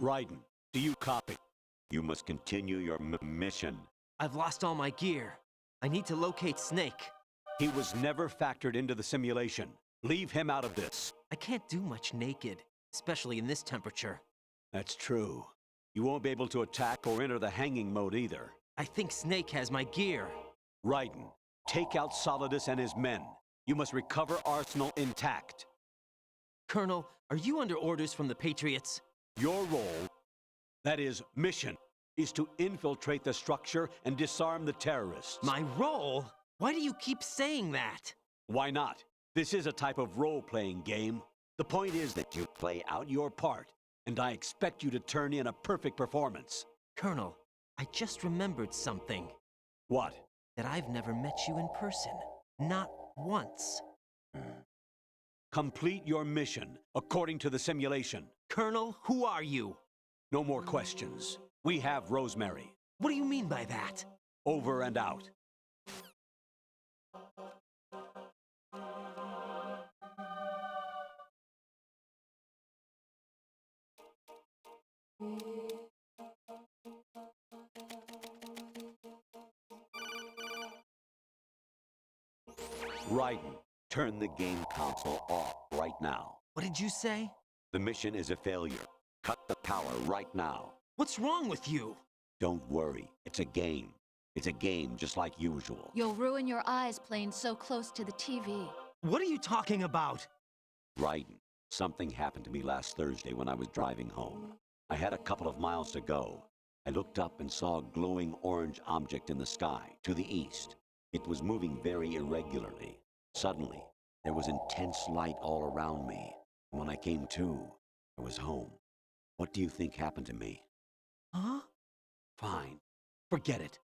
Raiden, do you copy? You must continue your mission. I've lost all my gear. I need to locate Snake. He was never factored into the simulation. Leave him out of this. I can't do much naked, especially in this temperature. That's true. You won't be able to attack or enter the hanging mode either. I think Snake has my gear. Raiden, take out Solidus and his men. You must recover Arsenal intact. Colonel, are you under orders from the Patriots? Your role, that is, mission, is to infiltrate the structure and disarm the terrorists. My role? Why do you keep saying that? Why not? This is a type of role-playing game. The point is that you play out your part, and I expect you to turn in a perfect performance. Colonel, I just remembered something. What? That I've never met you in person. Not once. Complete your mission, according to the simulation. Colonel, who are you? No more questions. We have Rosemary. What do you mean by that? Over and out. Raiden, turn the game console off right now. What did you say? The mission is a failure. Cut the power right now. What's wrong with you? Don't worry. It's a game. It's a game just like usual. You'll ruin your eyes playing so close to the TV. What are you talking about? Raiden, something happened to me last Thursday when I was driving home. I had a couple of miles to go. I looked up and saw a glowing orange object in the sky, to the east. It was moving very irregularly. Suddenly, there was intense light all around me. And when I came to, I was home. What do you think happened to me? Huh? Fine. Forget it.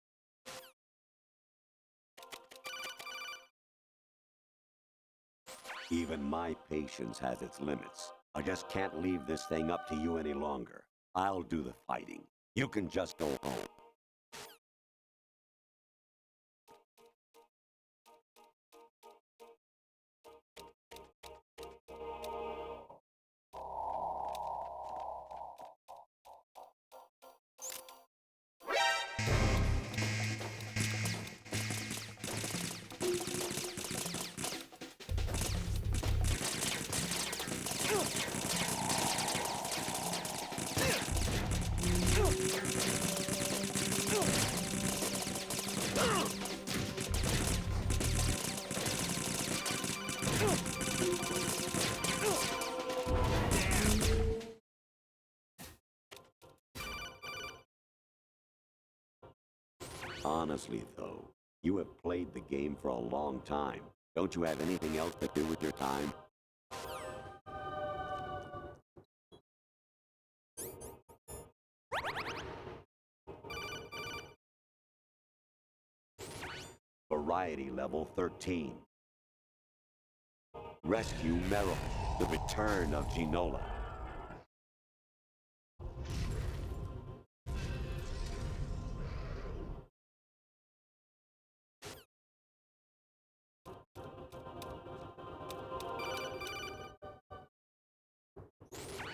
Even my patience has its limits. I just can't leave this thing up to you any longer. I'll do the fighting. You can just go home. Honestly, though, you have played the game for a long time. Don't you have anything else to do with your time? Variety level 13. Rescue Merrill, the return of Ginola.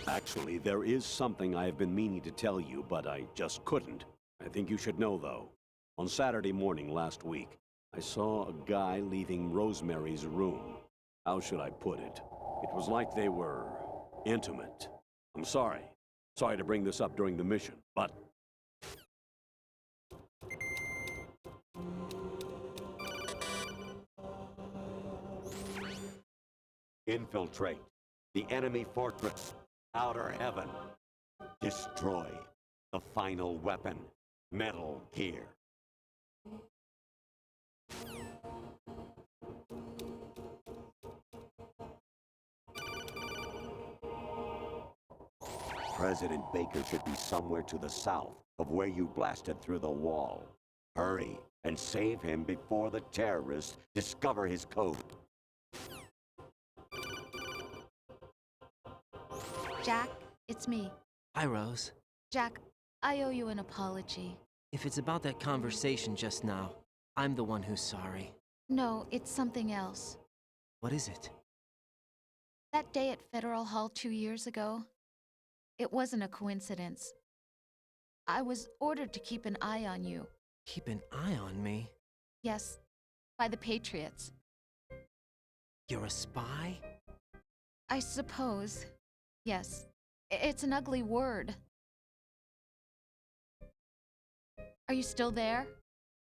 Actually, there is something I have been meaning to tell you, but I just couldn't. I think you should know, though. On Saturday morning last week, I saw a guy leaving Rosemary's room. How should I put it? It was like they were intimate. I'm sorry. Sorry to bring this up during the mission, but... Infiltrate the enemy fortress. Outer Heaven. Destroy the final weapon, Metal Gear. President Baker should be somewhere to the south of where you blasted through the wall. Hurry and save him before the terrorists discover his code. Jack, it's me. Hi, Rose. Jack, I owe you an apology. If it's about that conversation just now, I'm the one who's sorry. No, it's something else. What is it? That day at Federal Hall 2 years ago, it wasn't a coincidence. I was ordered to keep an eye on you. Keep an eye on me? Yes, by the Patriots. You're a spy? I suppose. Yes. It's an ugly word. Are you still there?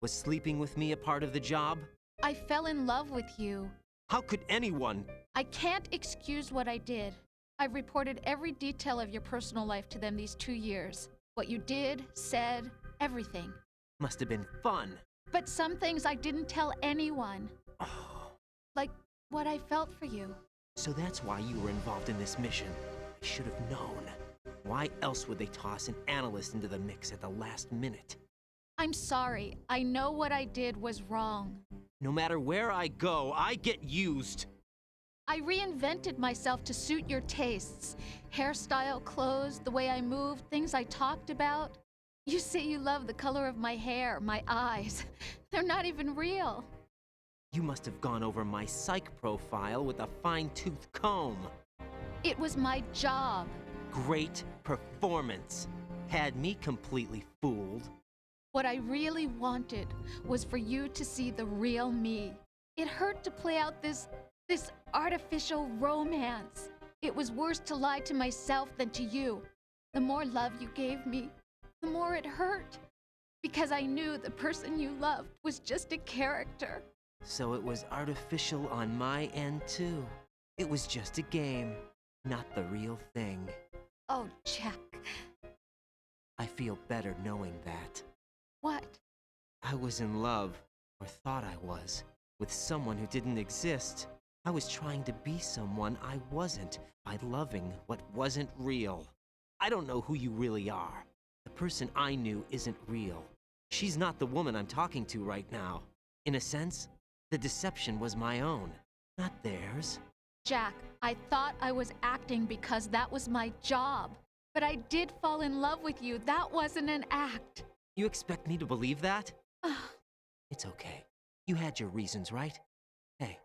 Was sleeping with me a part of the job? I fell in love with you. How could anyone? I can't excuse what I did. I've reported every detail of your personal life to them these 2 years. What you did, said, everything. Must have been fun. But some things I didn't tell anyone. Oh, Like what I felt for you. so that's why you were involved in this mission. I should have known. Why else would they toss an analyst into the mix at the last minute? I'm sorry. I know what I did was wrong. No matter where I go, I get used. I reinvented myself to suit your tastes. Hairstyle, clothes, the way I moved, things I talked about. You say you love the color of my hair, my eyes. They're not even real. You must have gone over my psych profile with a fine-tooth comb. It was my job. Great performance. Had me completely fooled. What I really wanted was for you to see the real me. It hurt to play out this artificial romance. It was worse to lie to myself than to you. The more love you gave me, the more it hurt. Because I knew the person you loved was just a character. So it was artificial on my end too. It was just a game, not the real thing. Oh, Jack. I feel better knowing that. What? I was in love, or thought I was, with someone who didn't exist. I was trying to be someone I wasn't by loving what wasn't real. I don't know who you really are. The person I knew isn't real. She's not the woman I'm talking to right now. In a sense, the deception was my own, not theirs. Jack, I thought I was acting because that was my job. But I did fall in love with you. That wasn't an act. You expect me to believe that? It's okay. You had your reasons, right? Hey,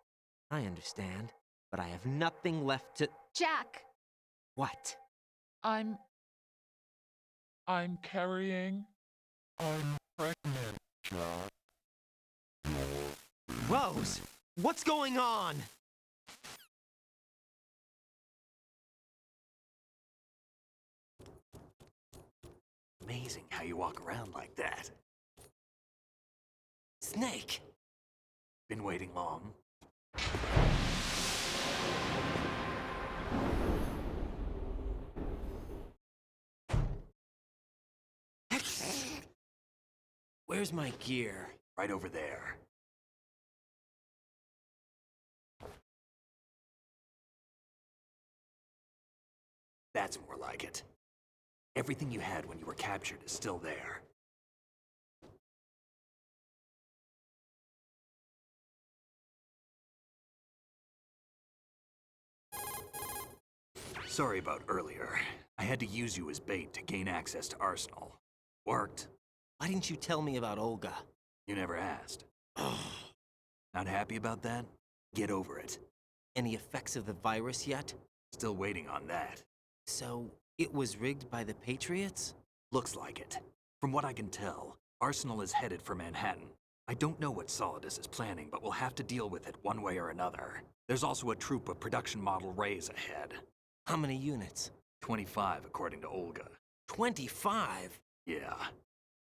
I understand, but I have nothing left to... Jack! What? I'm carrying. I'm pregnant, Jack. Rose! What's going on? Amazing how you walk around like that. Snake! Been waiting long? Where's my gear? Right over there. That's more like it. Everything you had when you were captured is still there. Sorry about earlier. I had to use you as bait to gain access to Arsenal. Worked. Why didn't you tell me about Olga? You never asked. Not happy about that? Get over it. Any effects of the virus yet? Still waiting on that. So, it was rigged by the Patriots? Looks like it. From what I can tell, Arsenal is headed for Manhattan. I don't know what Solidus is planning, but we'll have to deal with it one way or another. There's also a troop of production model Rays ahead. How many units? 25, according to Olga. 25? Yeah.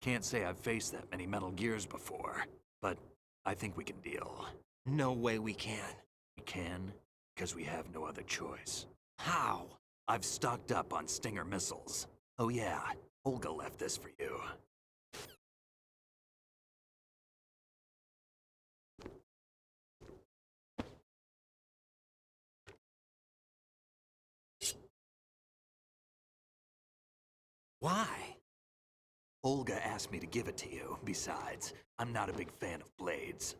Can't say I've faced that many Metal Gears before, but I think we can deal. No way we can. We can, because we have no other choice. How? I've stocked up on Stinger missiles. Oh yeah, Olga left this for you. Why? Olga asked me to give it to you. Besides, I'm not a big fan of blades.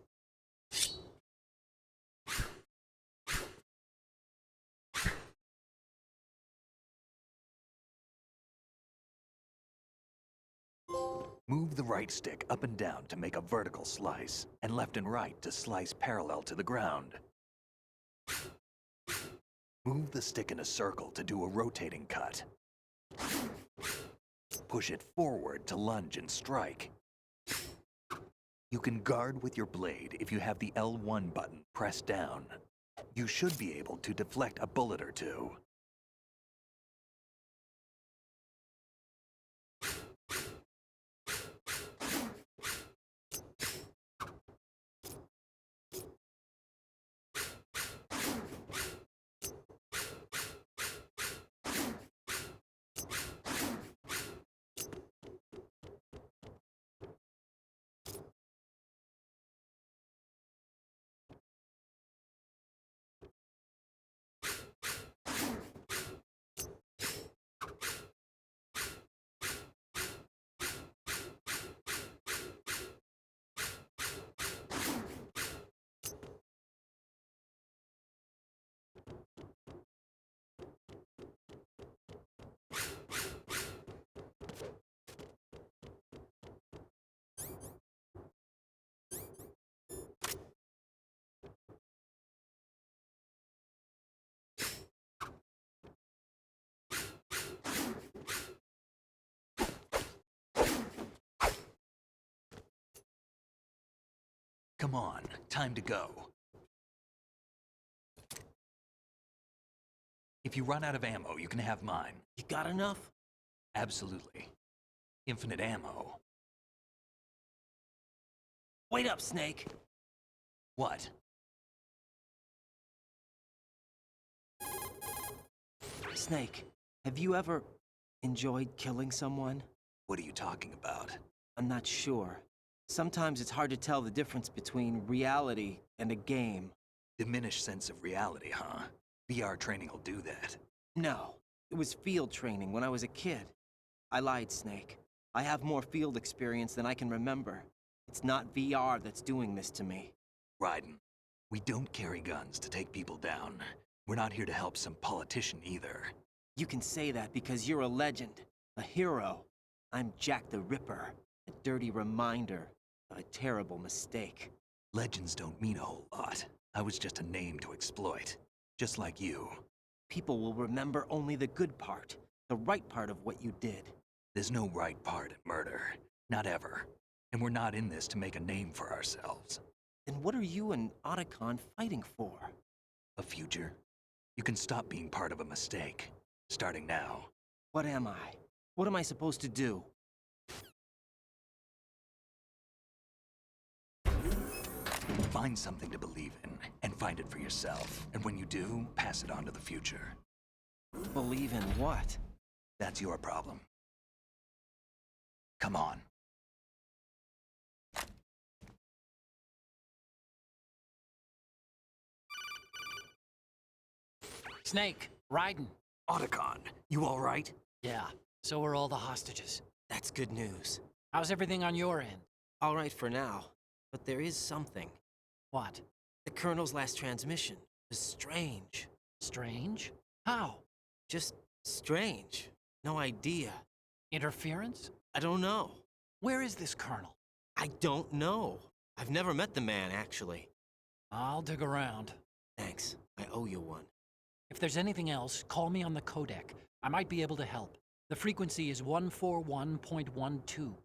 Move the right stick up and down to make a vertical slice, and left and right to slice parallel to the ground. Move the stick in a circle to do a rotating cut. Push it forward to lunge and strike. You can guard with your blade if you have the L1 button pressed down. You should be able to deflect a bullet or two. Come on, time to go. If you run out of ammo, you can have mine. You got enough? Absolutely. Infinite ammo. Wait up, Snake. What? Snake, have you ever enjoyed killing someone? What are you talking about? I'm not sure. Sometimes it's hard to tell the difference between reality and a game. Diminished sense of reality, huh? VR training will do that. No, it was field training when I was a kid. I lied, Snake. I have more field experience than I can remember. It's not VR that's doing this to me. Raiden, we don't carry guns to take people down. We're not here to help some politician either. You can say that because you're a legend, a hero. I'm Jack the Ripper, a dirty reminder of a terrible mistake. Legends don't mean a whole lot. I was just a name to exploit, just like you. People will remember only the good part, the right part of what you did. There's no right part in murder. Not ever. And we're not in this to make a name for ourselves. Then what are you and Otacon fighting for? A future? You can stop being part of a mistake. Starting now. What am I? What am I supposed to do? Find something to believe in, and find it for yourself. And when you do, pass it on to the future. Believe in what? That's your problem. Come on. Snake, Raiden. Otacon, you all right? Yeah, so are all the hostages. That's good news. How's everything on your end? All right for now, but there is something. What? The Colonel's last transmission was strange. Strange? How? Just strange. No idea. Interference? I don't know. Where is this Colonel? I don't know. I've never met the man, actually. I'll dig around. Thanks. I owe you one. If there's anything else, call me on the codec. I might be able to help. The frequency is 141.12.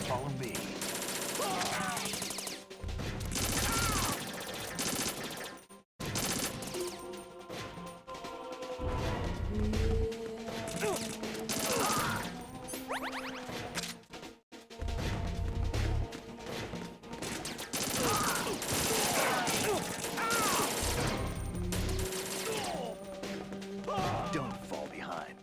Follow me. Don't fall behind.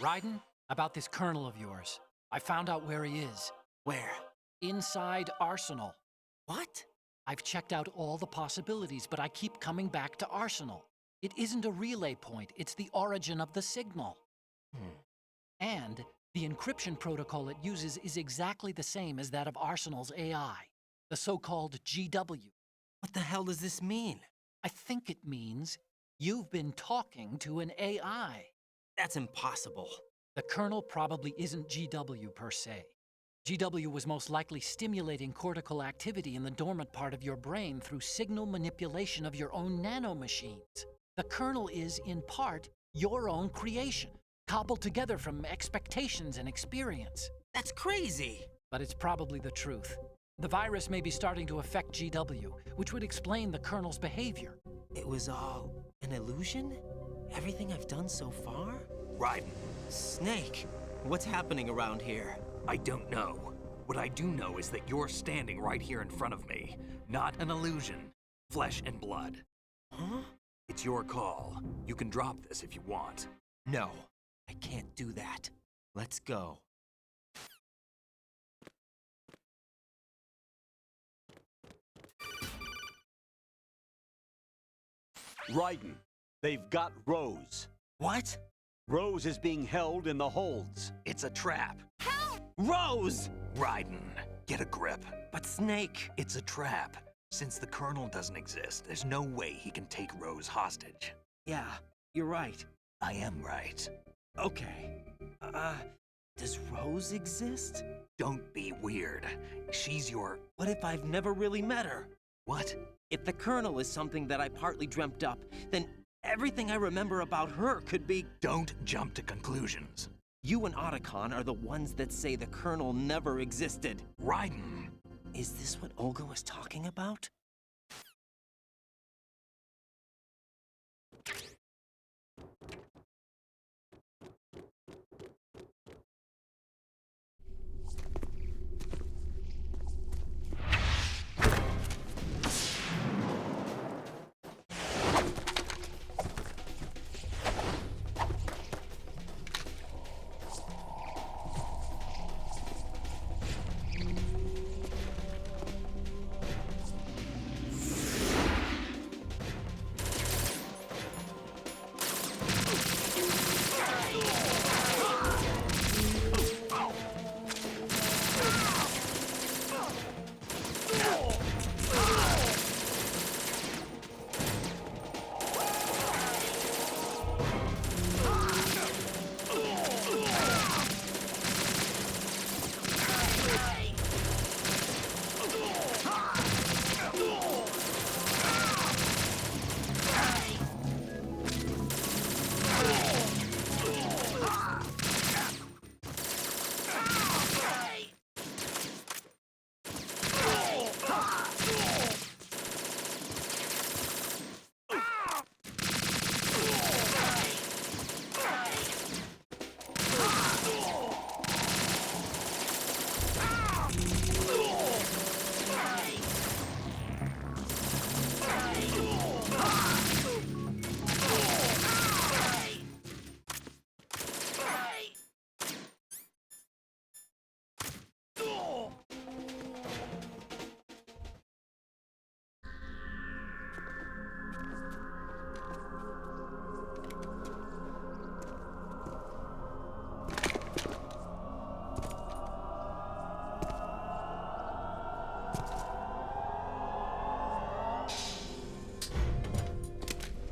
Raiden, about this colonel of yours. I found out where he is. Where? Inside Arsenal. What? I've checked out all the possibilities, but I keep coming back to Arsenal. It isn't a relay point, it's the origin of the signal. And the encryption protocol it uses is exactly the same as that of Arsenal's AI, the so-called GW. What the hell does this mean? I think it means you've been talking to an AI. That's impossible. The kernel probably isn't GW per se. GW was most likely stimulating cortical activity in the dormant part of your brain through signal manipulation of your own nanomachines. The kernel is, in part, your own creation, cobbled together from expectations and experience. That's crazy. But it's probably the truth. The virus may be starting to affect GW, which would explain the kernel's behavior. It was all an illusion? Everything I've done so far? Raiden, Snake, what's happening around here? I don't know. What I do know is that you're standing right here in front of me. Not an illusion. Flesh and blood. Huh? It's your call. You can drop this if you want. No, I can't do that. Let's go. Raiden, they've got Rose. What? Rose is being held in the holds. It's a trap. Rose! Raiden, get a grip. But Snake... It's a trap. Since the Colonel doesn't exist, there's no way he can take Rose hostage. Yeah, you're right. I am right. Okay. Does Rose exist? Don't be weird. She's your... What if I've never really met her? What? If the Colonel is something that I partly dreamt up, then everything I remember about her could be... Don't jump to conclusions. You and Otacon are the ones that say the Colonel never existed. Raiden! Is this what Olga was talking about?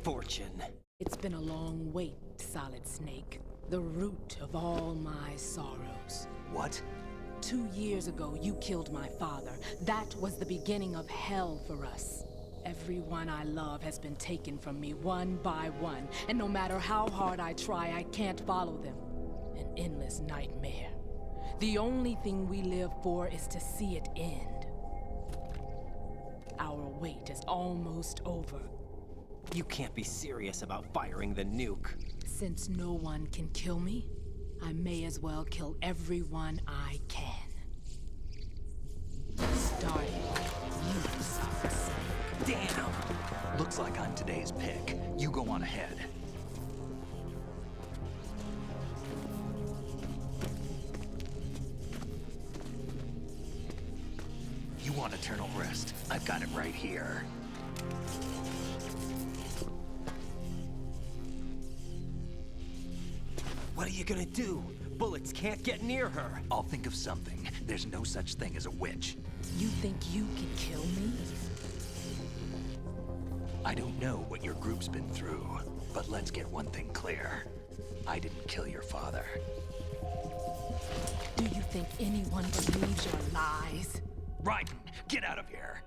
Fortune. It's been a long wait, Solid Snake. The root of all my sorrows. What? 2 years ago, you killed my father. That was the beginning of hell for us. Everyone I love has been taken from me one by one, and no matter how hard I try, I can't follow them. An endless nightmare. The only thing we live for is to see it end. Our wait is almost over. You can't be serious about firing the nuke. Since no one can kill me, I may as well kill everyone I can. Starting with you, Solid Snake. Damn! Looks like I'm today's pick. You go on ahead. eternal rest. I've got it right here. What are you gonna do? Bullets can't get near her. I'll think of something. There's no such thing as a witch. You think you can kill me? I don't know what your group's been through, but let's get one thing clear. I didn't kill your father. Do you think anyone believes your lies? Raiden, get out of here!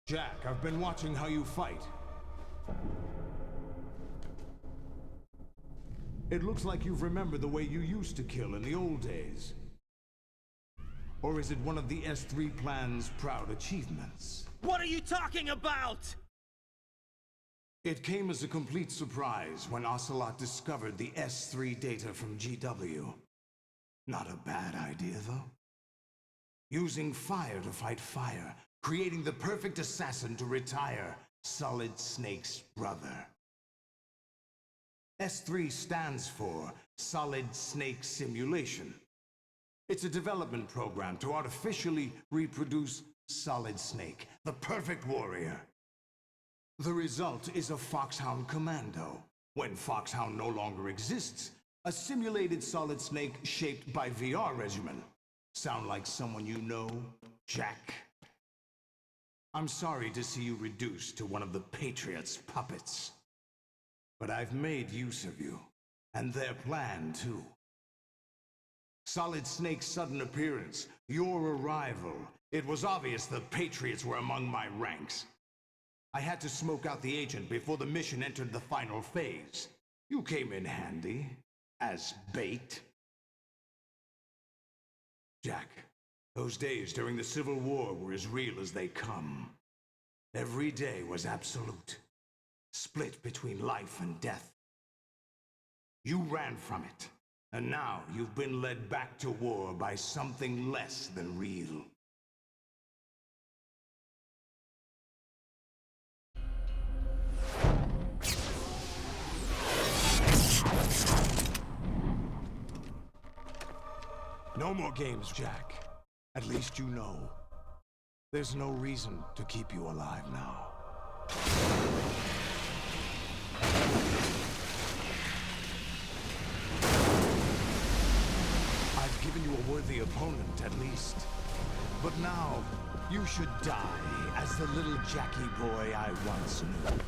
Jack, I've been watching how you fight. It looks like you've remembered the way you used to kill in the old days. Or is it one of the S3 plan's proud achievements? What are you talking about? It came as a complete surprise when Ocelot discovered the S3 data from GW. Not a bad idea, though. Using fire to fight fire, creating the perfect assassin to retire Solid Snake's brother. S3 stands for Solid Snake Simulation. It's a development program to artificially reproduce Solid Snake, the perfect warrior. The result is a Foxhound Commando. When Foxhound no longer exists, a simulated Solid Snake shaped by VR regimen. Sound like someone you know, Jack? I'm sorry to see you reduced to one of the Patriots' puppets. But I've made use of you, and their plan too. Solid Snake's sudden appearance, your arrival, it was obvious the Patriots were among my ranks. I had to smoke out the agent before the mission entered the final phase. You came in handy, as bait. Jack, those days during the Civil War were as real as they come. Every day was absolute, split between life and death. You ran from it, and now you've been led back to war by something less than real. No more games, Jack. At least you know. There's no reason to keep you alive now. I've given you a worthy opponent, at least. But now, you should die as the little Jackie boy I once knew.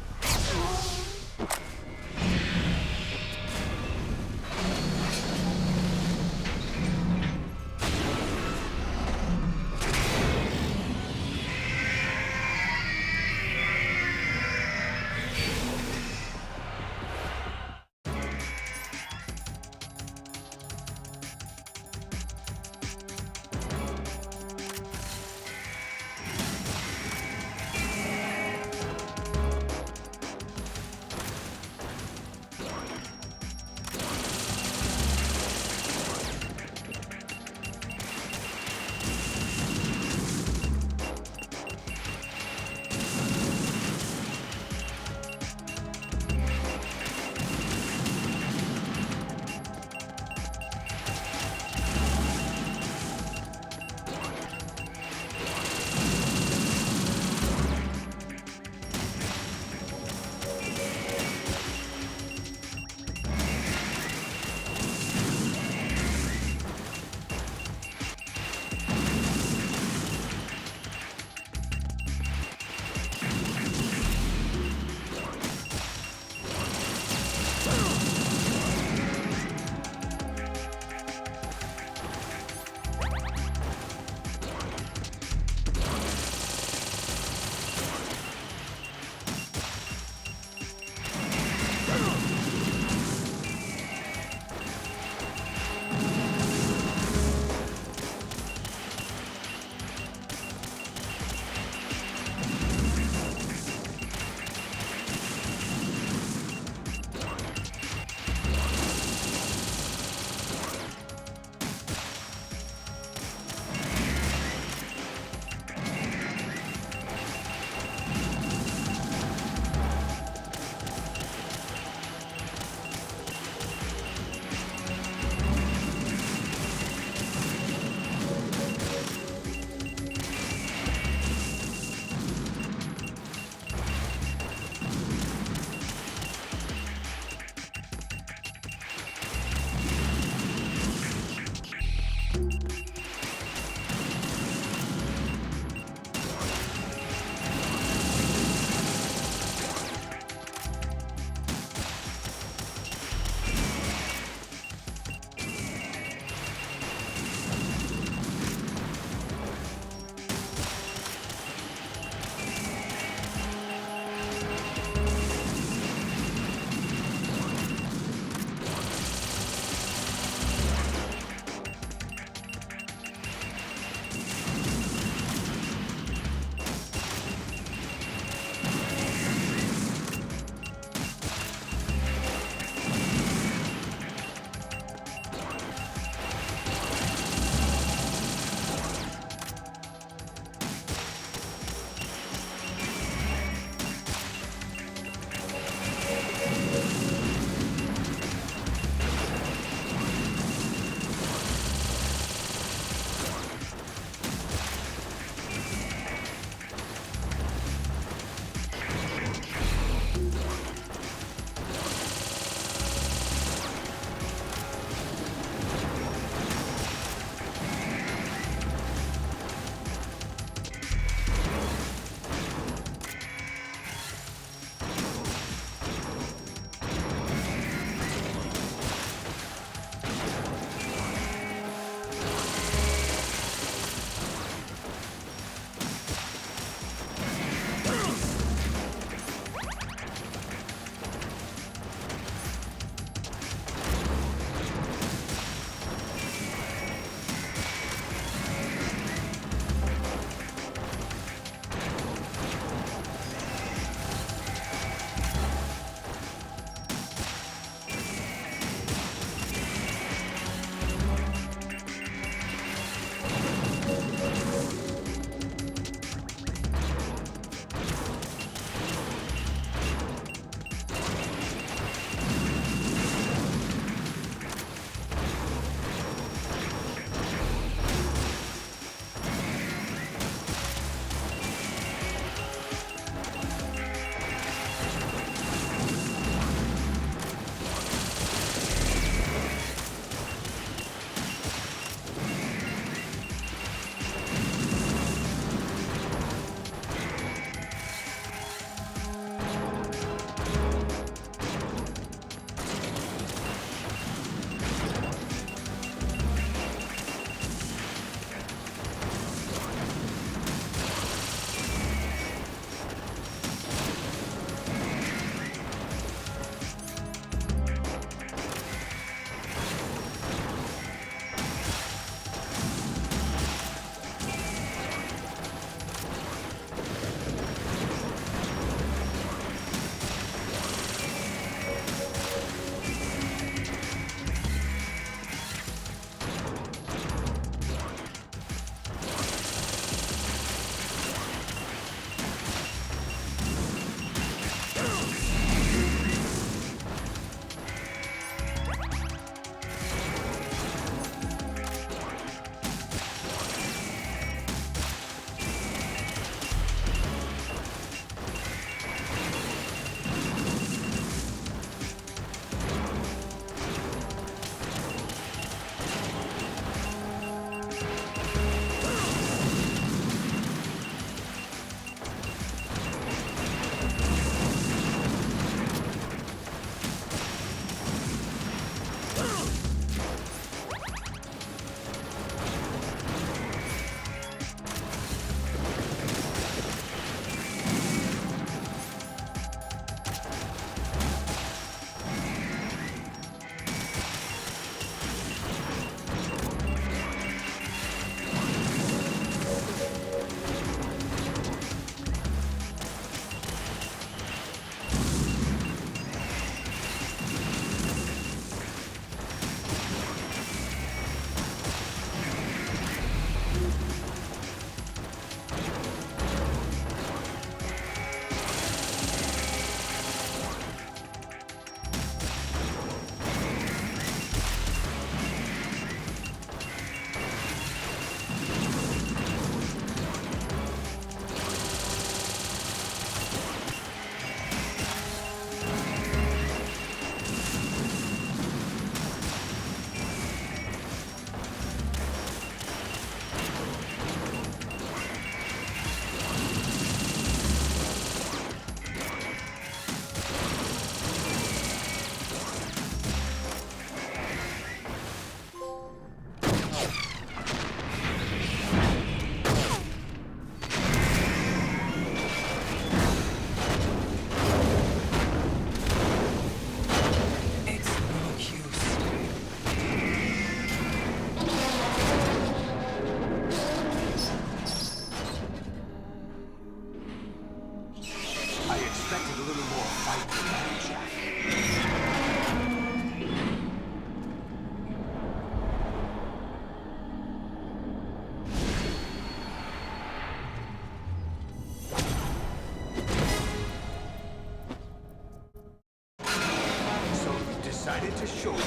to show you.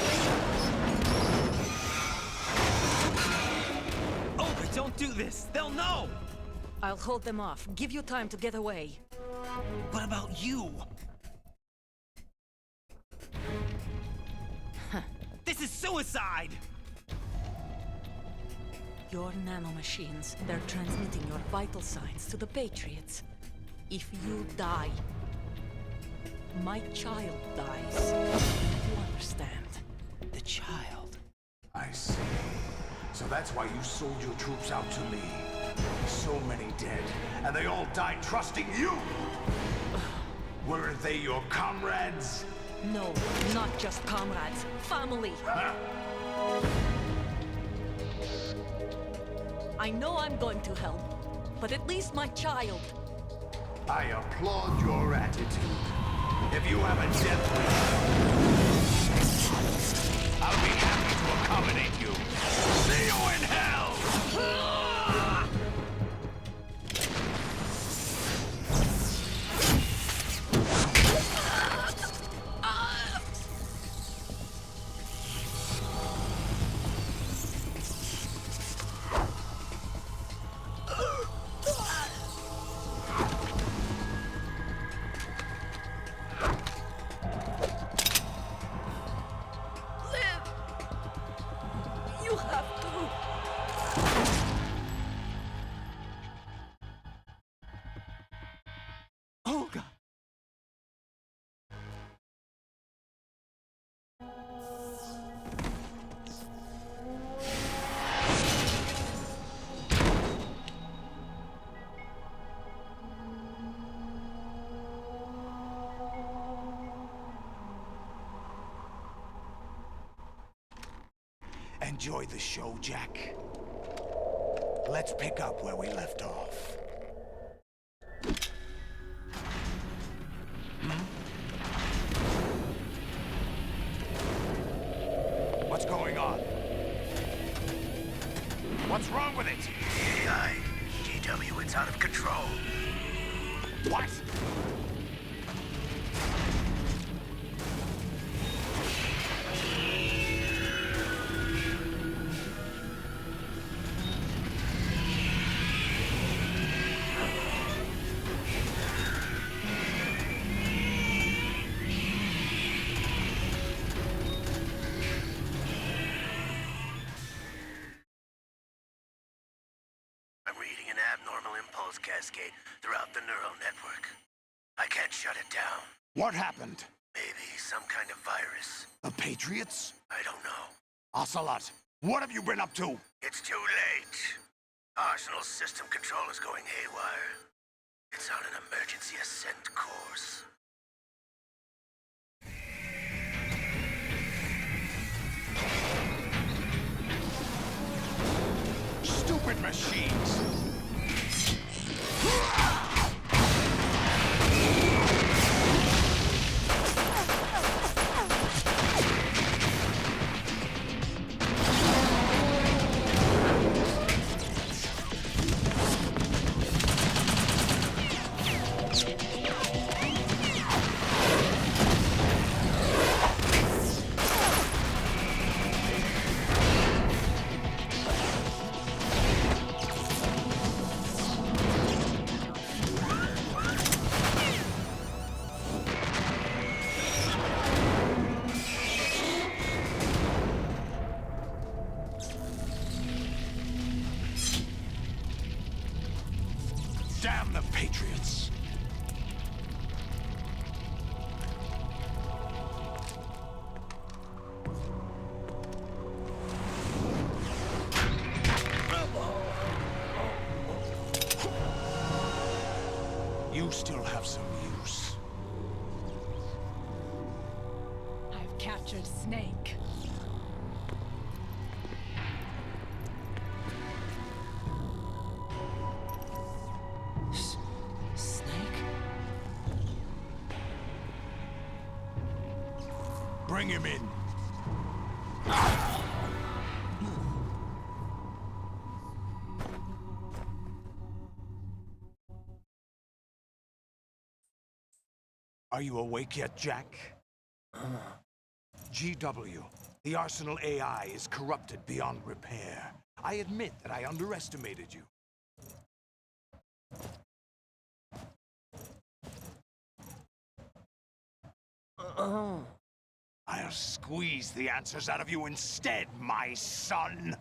Olga, don't do this! They'll know! I'll hold them off. Give you time to get away. What about you? This is suicide! Your nanomachines, they're transmitting your vital signs to the Patriots. If you die, my child dies. You understand? The child. I see. So that's why you sold your troops out to me. So many dead, and they all died trusting you! Weren't they your comrades? No, not just comrades. Family. I know I'm going to help, but at least my child. I applaud your attitude. If you have a death wish, I'll be happy to accommodate you. See you in hell! You have to. Olga! Enjoy the show, Jack. Let's pick up where we left off. What's going on? What's wrong with it? AI, GW, it's out of control. What? I'm reading an abnormal impulse cascade throughout the neural network. I can't shut it down. What happened? Maybe some kind of virus. The Patriots? I don't know. Ocelot, what have you been up to? It's too late. Arsenal's system control is going haywire. It's on an emergency ascent course. Stupid machines! Damn the Patriots! You still have some use. I've captured Snake. Snake? Bring him in. Are you awake yet, Jack? GW, the Arsenal AI is corrupted beyond repair. I admit that I underestimated you. I'll squeeze the answers out of you instead, my son!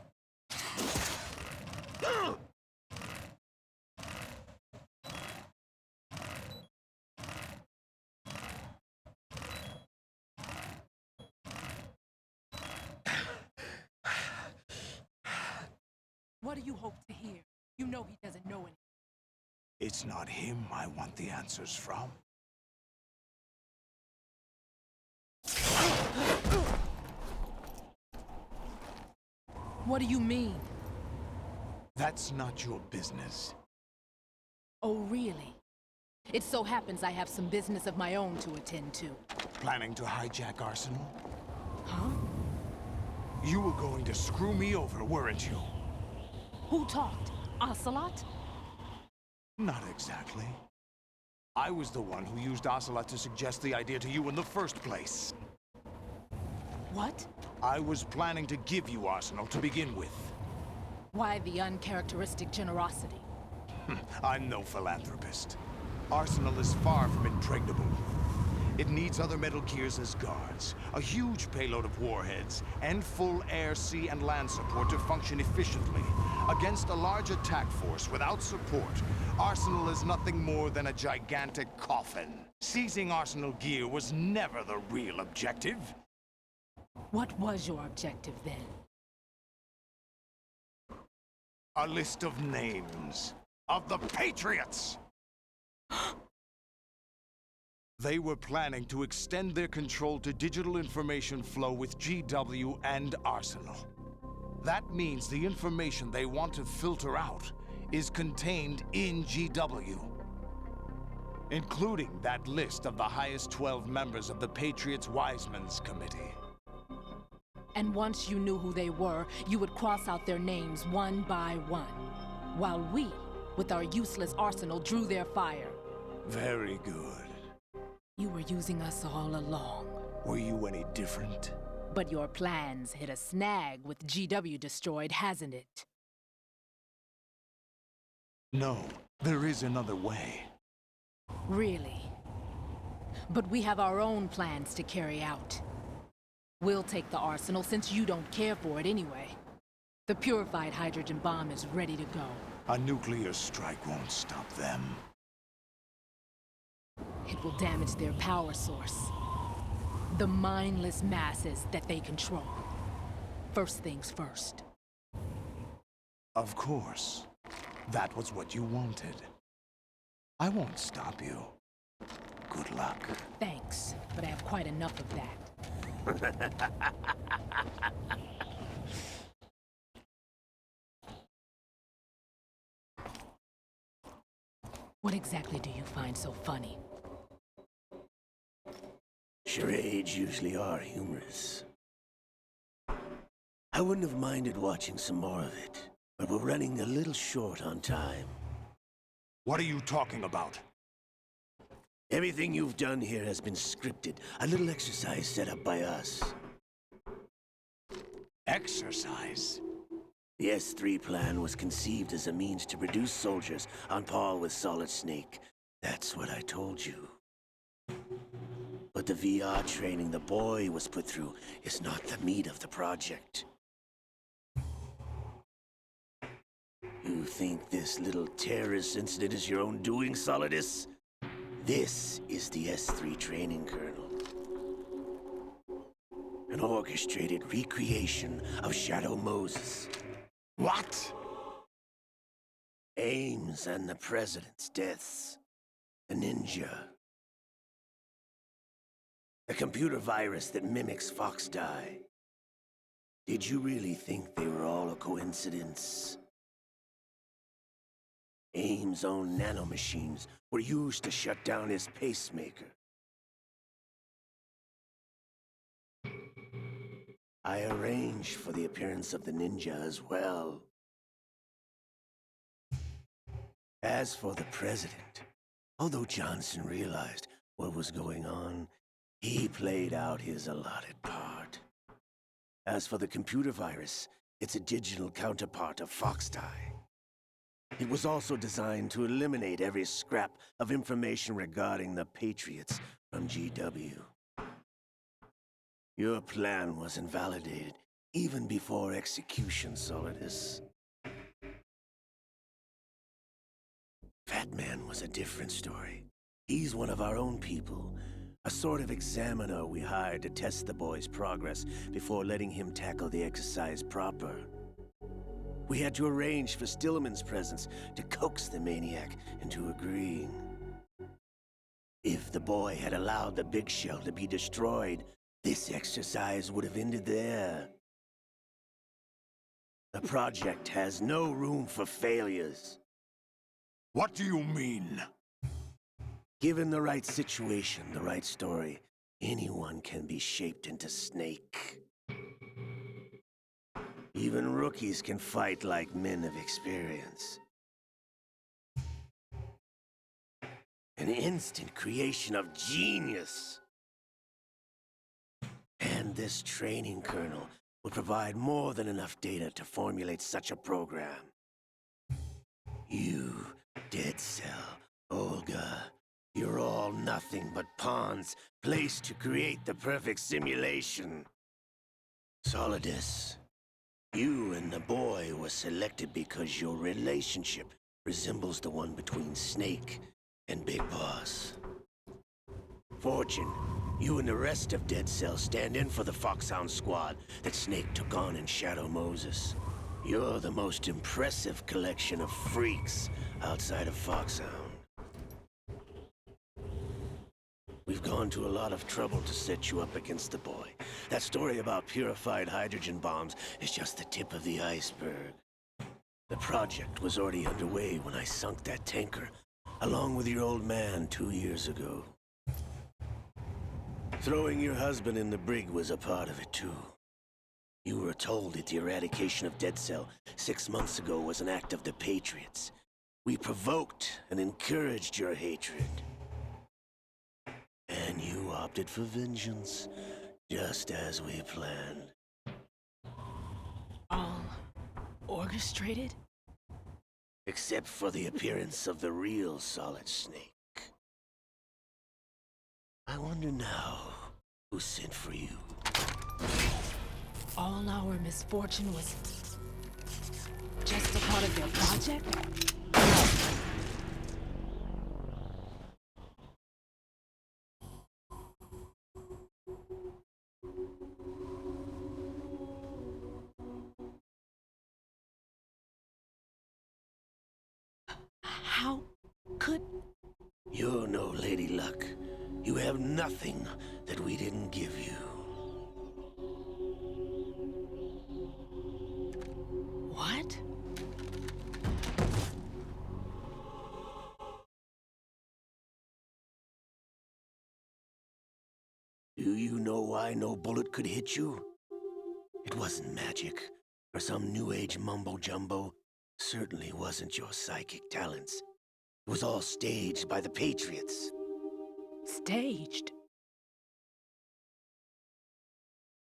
What do you hope to hear? You know he doesn't know anything. It's not him I want the answers from. What do you mean? That's not your business. Oh, really? It so happens I have some business of my own to attend to. Planning to hijack Arsenal? Huh? You were going to screw me over, weren't you? Who talked? Ocelot? Not exactly. I was the one who used Ocelot to suggest the idea to you in the first place. What? I was planning to give you Arsenal to begin with. Why the uncharacteristic generosity? I'm no philanthropist. Arsenal is far from impregnable. It needs other Metal Gears as guards, a huge payload of warheads, and full air, sea, and land support to function efficiently. Against a large attack force without support, Arsenal is nothing more than a gigantic coffin. Seizing Arsenal gear was never the real objective. What was your objective then? A list of names of the Patriots! They were planning to extend their control to digital information flow with GW and Arsenal. That means the information they want to filter out is contained in GW, including that list of the highest 12 members of the Patriots Wiseman's Committee. And once you knew who they were, you would cross out their names one by one, while we, with our useless arsenal, drew their fire. Very good. You were using us all along. Were you any different? But your plans hit a snag with GW destroyed, hasn't it? No, there is another way. Really? But we have our own plans to carry out. We'll take the arsenal since you don't care for it anyway. The purified hydrogen bomb is ready to go. A nuclear strike won't stop them. It will damage their power source. The mindless masses that they control. First things first. Of course. That was what you wanted. I won't stop you. Good luck. Thanks, but I have quite enough of that. What exactly do you find so funny? Charades usually are humorous. I wouldn't have minded watching some more of it, but we're running a little short on time. What are you talking about? Everything you've done here has been scripted, a little exercise set up by us. Exercise? The S3 plan was conceived as a means to produce soldiers on par with Solid Snake. That's what I told you. But the VR training the boy was put through is not the meat of the project. You think this little terrorist incident is your own doing, Solidus? This is the S3 training kernel. An orchestrated recreation of Shadow Moses. What? Ames and the President's deaths. The ninja. A computer virus that mimics Fox Die. Did you really think they were all a coincidence? Ames' own nanomachines were used to shut down his pacemaker. I arranged for the appearance of the ninja as well. As for the president, although Johnson realized what was going on, He played out his allotted part. As for the computer virus, it's a digital counterpart of Foxtie. It was also designed to eliminate every scrap of information regarding the Patriots from GW. Your plan was invalidated even before execution, Solidus. Fat Man was a different story. He's one of our own people, a sort of examiner we hired to test the boy's progress before letting him tackle the exercise proper. We had to arrange for Stillman's presence to coax the maniac into agreeing. If the boy had allowed the big shell to be destroyed, this exercise would have ended there. The project has no room for failures. What do you mean? Given the right situation, the right story, anyone can be shaped into Snake. Even rookies can fight like men of experience. An instant creation of genius. And this training kernel would provide more than enough data to formulate such a program. You, Dead Cell, Olga, you're all nothing but pawns placed to create the perfect simulation. Solidus, you and the boy were selected because your relationship resembles the one between Snake and Big Boss. Fortune, you and the rest of Dead Cell stand in for the Foxhound squad that Snake took on in Shadow Moses. You're the most impressive collection of freaks outside of Foxhound. We've gone to a lot of trouble to set you up against the boy. That story about purified hydrogen bombs is just the tip of the iceberg. The project was already underway when I sunk that tanker, along with your old man 2 years ago. Throwing your husband in the brig was a part of it too. You were told that the eradication of Dead Cell 6 months ago was an act of the Patriots. We provoked and encouraged your hatred. And you opted for vengeance, just as we planned. All orchestrated? Except for the appearance of the real Solid Snake. I wonder now who sent for you. All our misfortune was just a part of their project? How could... You're no Lady Luck. You have nothing that we didn't give you. What? Do you know why no bullet could hit you? It wasn't magic, or some new age mumbo-jumbo. Certainly wasn't your psychic talents. It was all staged by the Patriots. Staged?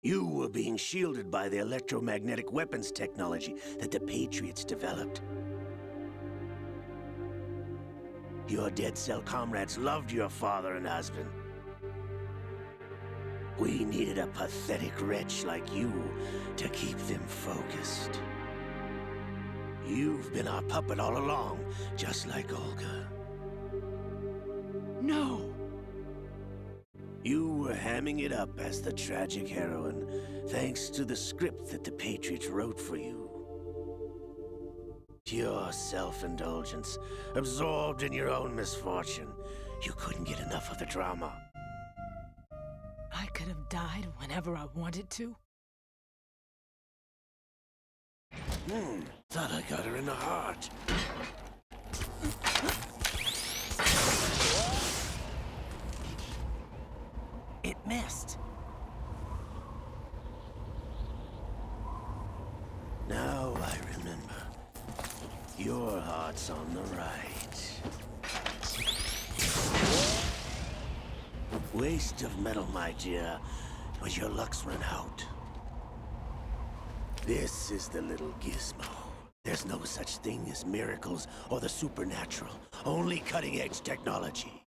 You were being shielded by the electromagnetic weapons technology that the Patriots developed. Your Dead Cell comrades loved your father and husband. We needed a pathetic wretch like you to keep them focused. You've been our puppet all along, just like Olga. No! You were hamming it up as the tragic heroine, thanks to the script that the Patriots wrote for you. Pure self-indulgence, absorbed in your own misfortune. You couldn't get enough of the drama. I could have died whenever I wanted to. Thought I got her in the heart. It missed. Now I remember. Your heart's on the right. Waste of metal, my dear, but your luck's run out. This is the little gizmo. There's no such thing as miracles or the supernatural, only cutting-edge technology.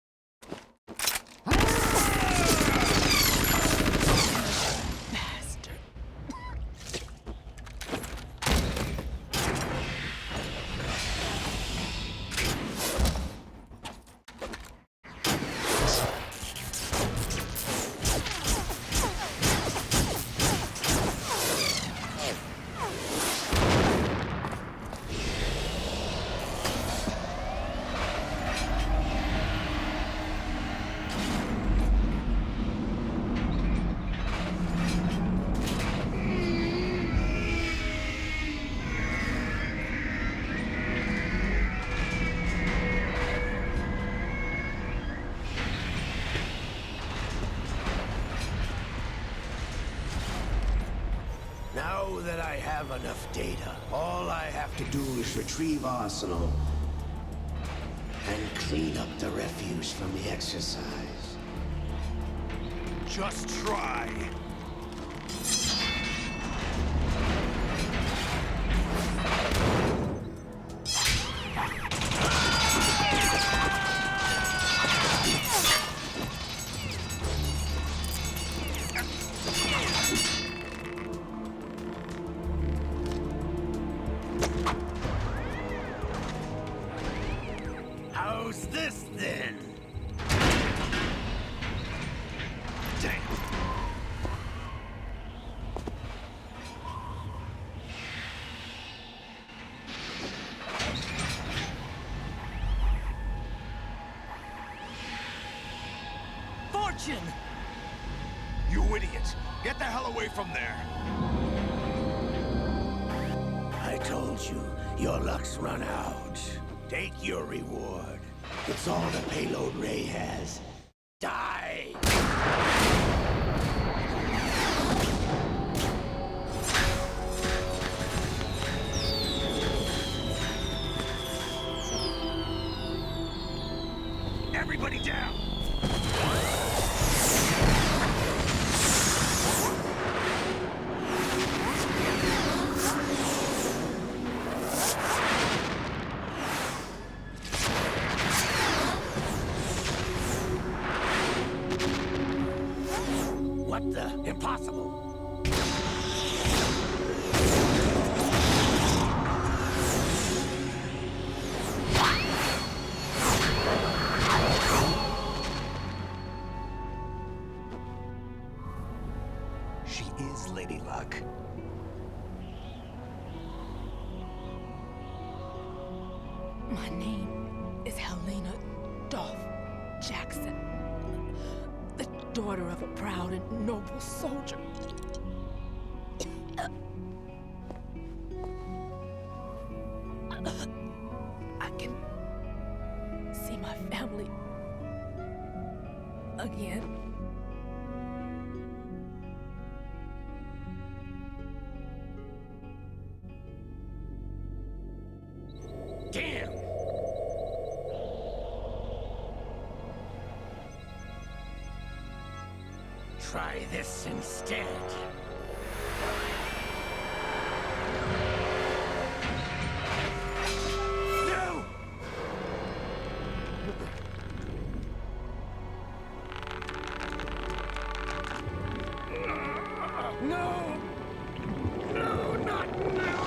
Now that I have enough data, all I have to do is retrieve Arsenal and clean up the refuse from the exercise. Just try. How's this then? Damn. Fortune! You idiot! Get the hell away from there! I told you, your luck's run out. Take your reward. It's all the payload Ray has. Die! Everybody down! What the? Impossible! She is Lady Luck. My name is Helena Dolph Jackson, the daughter of a proud and noble soldier. I can see my family again. Damn! Try this instead. No! No! No, not now!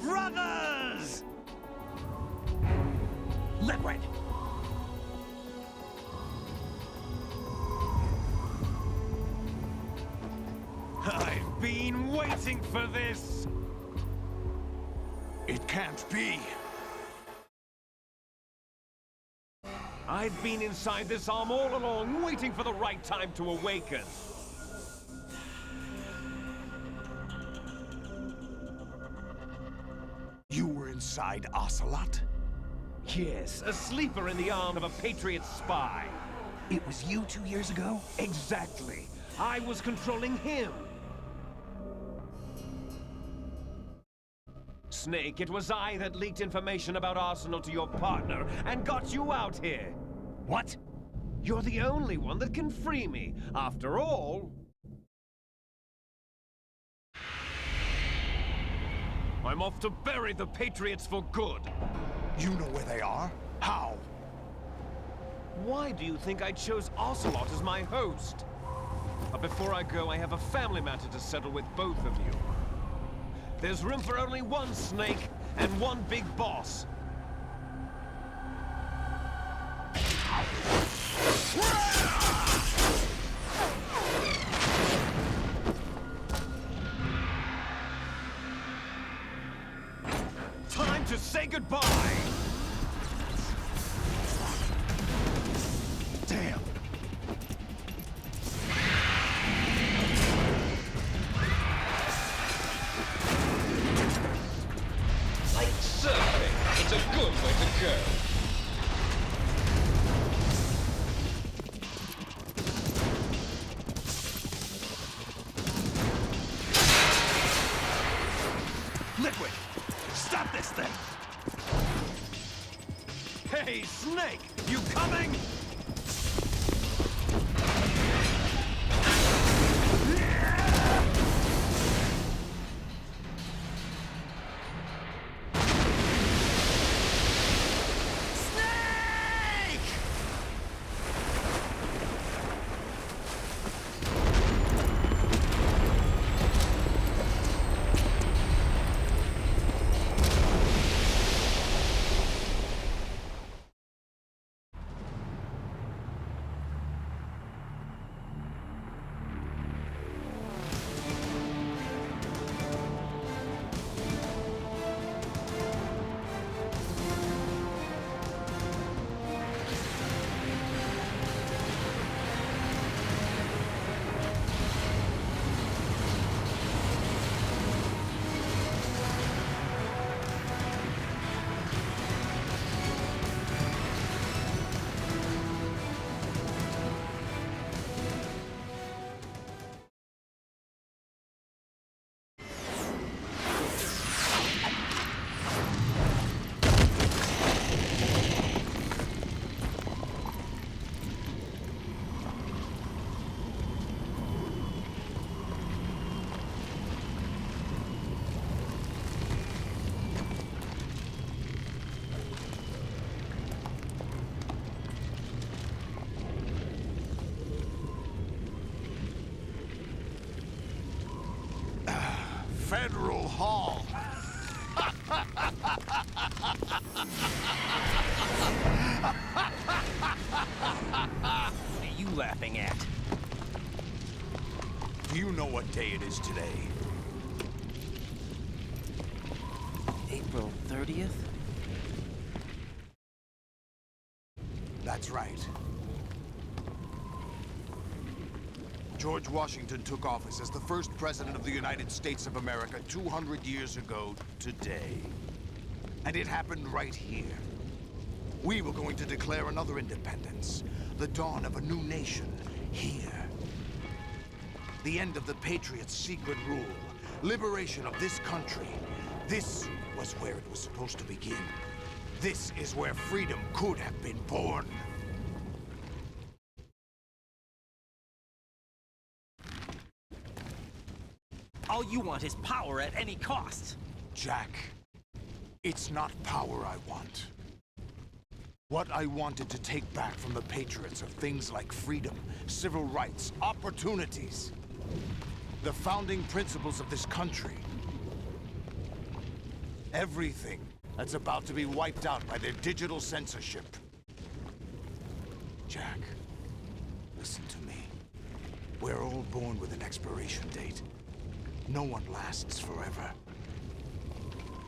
Brothers! Liquid! I've been waiting for this! It can't be! I've been inside this arm all along, waiting for the right time to awaken. inside Ocelot? Yes, a sleeper in the arm of a Patriot spy. It was you 2 years ago? Exactly. I was controlling him. Snake, it was I that leaked information about Arsenal to your partner and got you out here. What? You're the only one that can free me. After all... I'm off to bury the Patriots for good. You know where they are? How? Why do you think I chose Ocelot as my host? But before I go, I have a family matter to settle with both of you. There's room for only one Snake and one big boss. Time to say goodbye! Damn! Like surfing, it's a good way to go. Liquid! Stop this thing! Hey, Snake! You coming? Federal Hall. What are you laughing at? Do you know what day it is today? April 30th? That's right. George Washington took office as the first president of the United States of America 200 years ago today. And it happened right here. We were going to declare another independence, the dawn of a new nation, here. The end of the Patriots' secret rule, liberation of this country. This was where it was supposed to begin. This is where freedom could have been born. All you want is power at any cost. Jack, it's not power I want. What I wanted to take back from the Patriots are things like freedom, civil rights, opportunities. The founding principles of this country. Everything that's about to be wiped out by their digital censorship. Jack, listen to me. We're all born with an expiration date. No one lasts forever.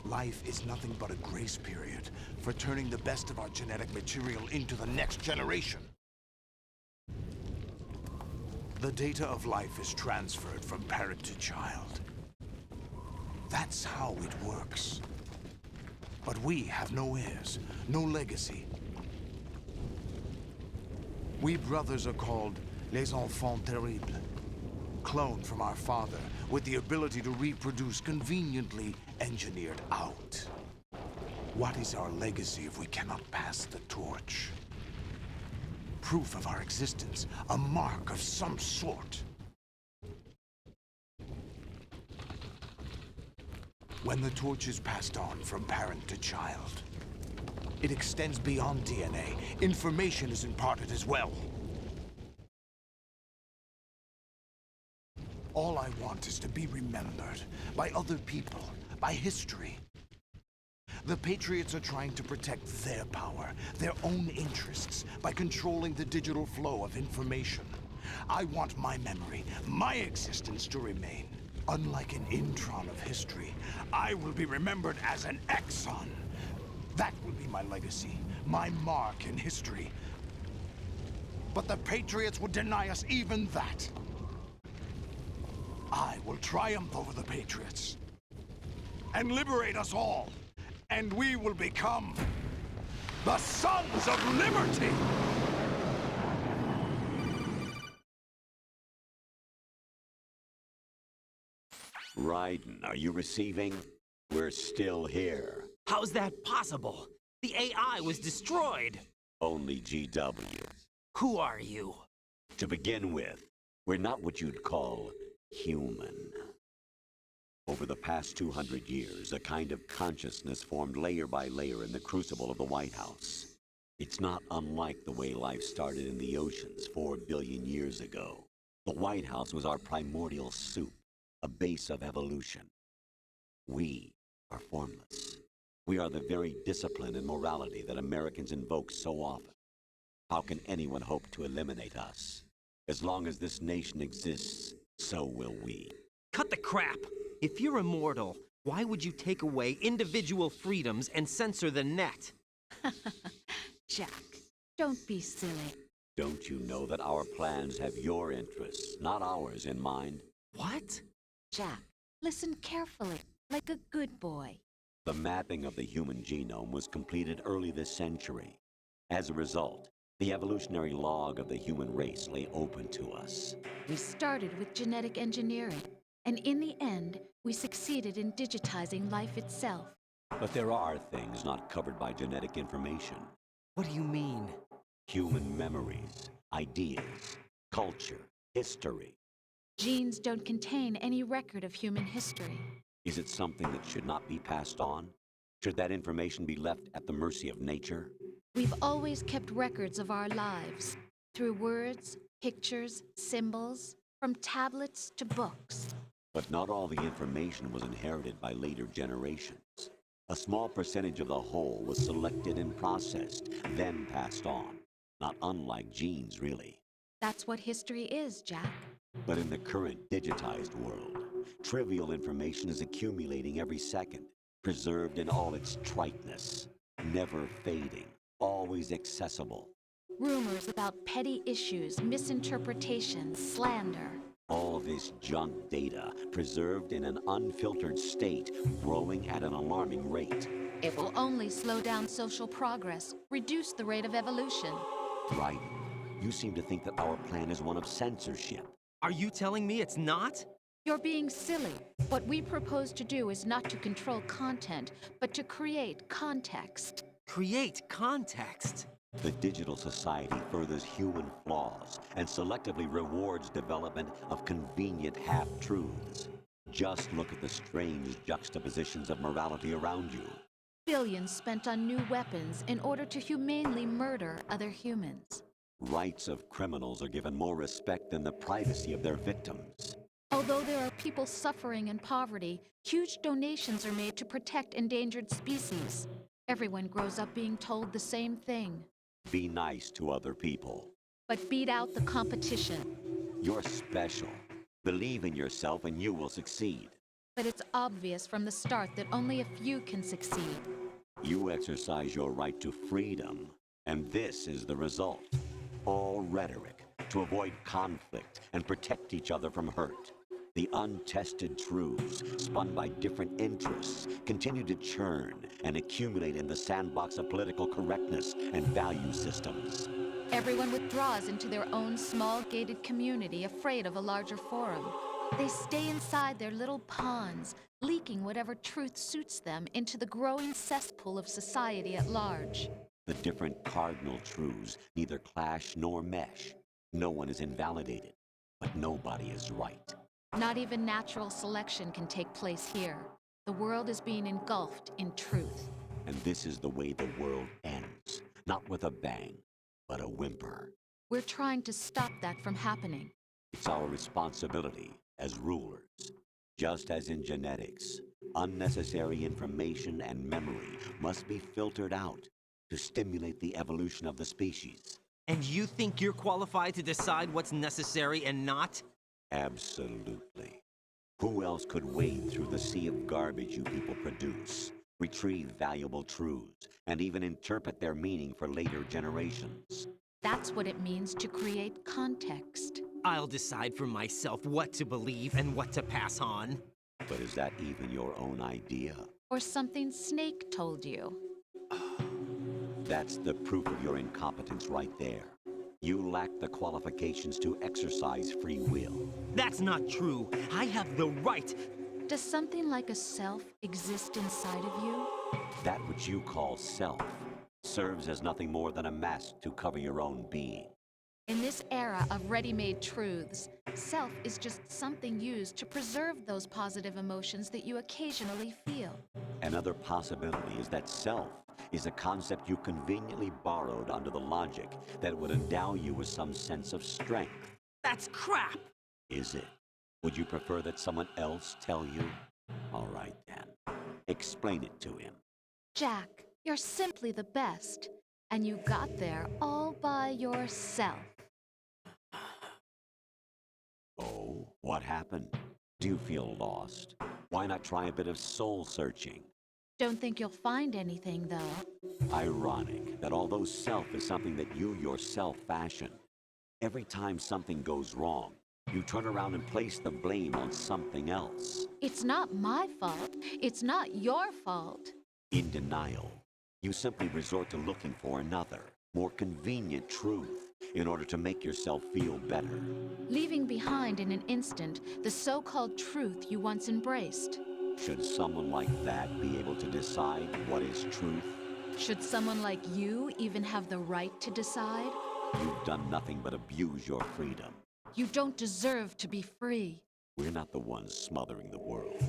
Life is nothing but a grace period for turning the best of our genetic material into the next generation. The data of life is transferred from parent to child. That's how it works. But we have no heirs, no legacy. We brothers are called les enfants terribles. Cloned from our father, with the ability to reproduce conveniently engineered out. What is our legacy if we cannot pass the torch? Proof of our existence, a mark of some sort. When the torch is passed on from parent to child, it extends beyond DNA. Information is imparted as well. All I want is to be remembered by other people, by history. The Patriots are trying to protect their power, their own interests, by controlling the digital flow of information. I want my memory, my existence to remain. Unlike an intron of history, I will be remembered as an exon. That will be my legacy, my mark in history. But the Patriots would deny us even that. I will triumph over the Patriots and liberate us all, and we will become the Sons of Liberty! Raiden, are you receiving? We're still here. How's that possible? The AI was destroyed. Only GW. Who are you? To begin with, we're not what you'd call human. Over the past 200 years, a kind of consciousness formed layer by layer in the crucible of the White House. It's not unlike the way life started in the oceans 4 billion years ago. The White House was our primordial soup, a base of evolution. We are formless. We are the very discipline and morality that Americans invoke so often. How can anyone hope to eliminate us? As long as this nation exists, so will we. Cut the crap! If you're immortal, why would you take away individual freedoms and censor the net? Jack, don't be silly. Don't you know that our plans have your interests, not ours, in mind? What? Jack, listen carefully, like a good boy. The mapping of the human genome was completed early this century. As a result, the evolutionary log of the human race lay open to us. We started with genetic engineering, and in the end, we succeeded in digitizing life itself. But there are things not covered by genetic information. What do you mean? Human memories, ideas, culture, history. Genes don't contain any record of human history. Is it something that should not be passed on? Should that information be left at the mercy of nature? We've always kept records of our lives, through words, pictures, symbols, from tablets to books. But not all the information was inherited by later generations. A small percentage of the whole was selected and processed, then passed on. Not unlike genes, really. That's what history is, Jack. But in the current digitized world, trivial information is accumulating every second, preserved in all its triteness, never fading, always accessible. Rumors about petty issues, misinterpretations, slander. All this junk data, preserved in an unfiltered state, growing at an alarming rate. It will only slow down social progress, reduce the rate of evolution. Right. You seem to think that our plan is one of censorship. Are you telling me it's not? You're being silly. What we propose to do is not to control content, but to create context. Create context? The digital society furthers human flaws and selectively rewards development of convenient half-truths. Just look at the strange juxtapositions of morality around you. Billions spent on new weapons in order to humanely murder other humans. Rights of criminals are given more respect than the privacy of their victims. Although there are people suffering in poverty, huge donations are made to protect endangered species. Everyone grows up being told the same thing. Be nice to other people. But beat out the competition. You're special. Believe in yourself and you will succeed. But it's obvious from the start that only a few can succeed. You exercise your right to freedom, and this is the result. All rhetoric to avoid conflict and protect each other from hurt. The untested truths, spun by different interests, continue to churn and accumulate in the sandbox of political correctness and value systems. Everyone withdraws into their own small gated community, afraid of a larger forum. They stay inside their little ponds, leaking whatever truth suits them into the growing cesspool of society at large. The different cardinal truths neither clash nor mesh. No one is invalidated, but nobody is right. Not even natural selection can take place here. The world is being engulfed in truth. And this is the way the world ends. Not with a bang, but a whimper. We're trying to stop that from happening. It's our responsibility as rulers. Just as in genetics, unnecessary information and memory must be filtered out to stimulate the evolution of the species. And you think you're qualified to decide what's necessary and not? Absolutely. Who else could wade through the sea of garbage you people produce, retrieve valuable truths, and even interpret their meaning for later generations? That's what it means to create context. I'll decide for myself what to believe and what to pass on. But is that even your own idea? Or something Snake told you? That's the proof of your incompetence right there. You lack the qualifications to exercise free will. That's not true. I have the right. Does something like a self exist inside of you? That which you call self serves as nothing more than a mask to cover your own being. In this era of ready-made truths, self is just something used to preserve those positive emotions that you occasionally feel. Another possibility is that self is a concept you conveniently borrowed under the logic that would endow you with some sense of strength. That's crap! Is it? Would you prefer that someone else tell you? All right then. Explain it to him. Jack, you're simply the best. And you got there all by yourself. Oh, what happened? Do you feel lost? Why not try a bit of soul searching? Don't think you'll find anything, though. Ironic that although self is something that you yourself fashioned, every time something goes wrong, you turn around and place the blame on something else. It's not my fault. It's not your fault. In denial, you simply resort to looking for another, more convenient truth in order to make yourself feel better. Leaving behind in an instant the so-called truth you once embraced. Should someone like that be able to decide what is truth? Should someone like you even have the right to decide? You've done nothing but abuse your freedom. You don't deserve to be free. We're not the ones smothering the world.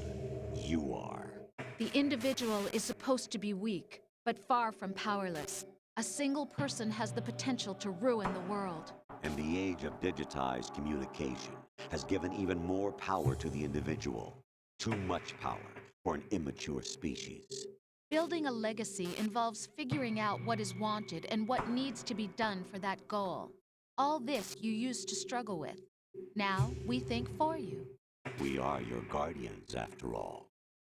You are. The individual is supposed to be weak, but far from powerless. A single person has the potential to ruin the world. And the age of digitized communication has given even more power to the individual. Too much power for an immature species. Building a legacy involves figuring out what is wanted and what needs to be done for that goal. All this you used to struggle with. Now we think for you. We are your guardians, after all.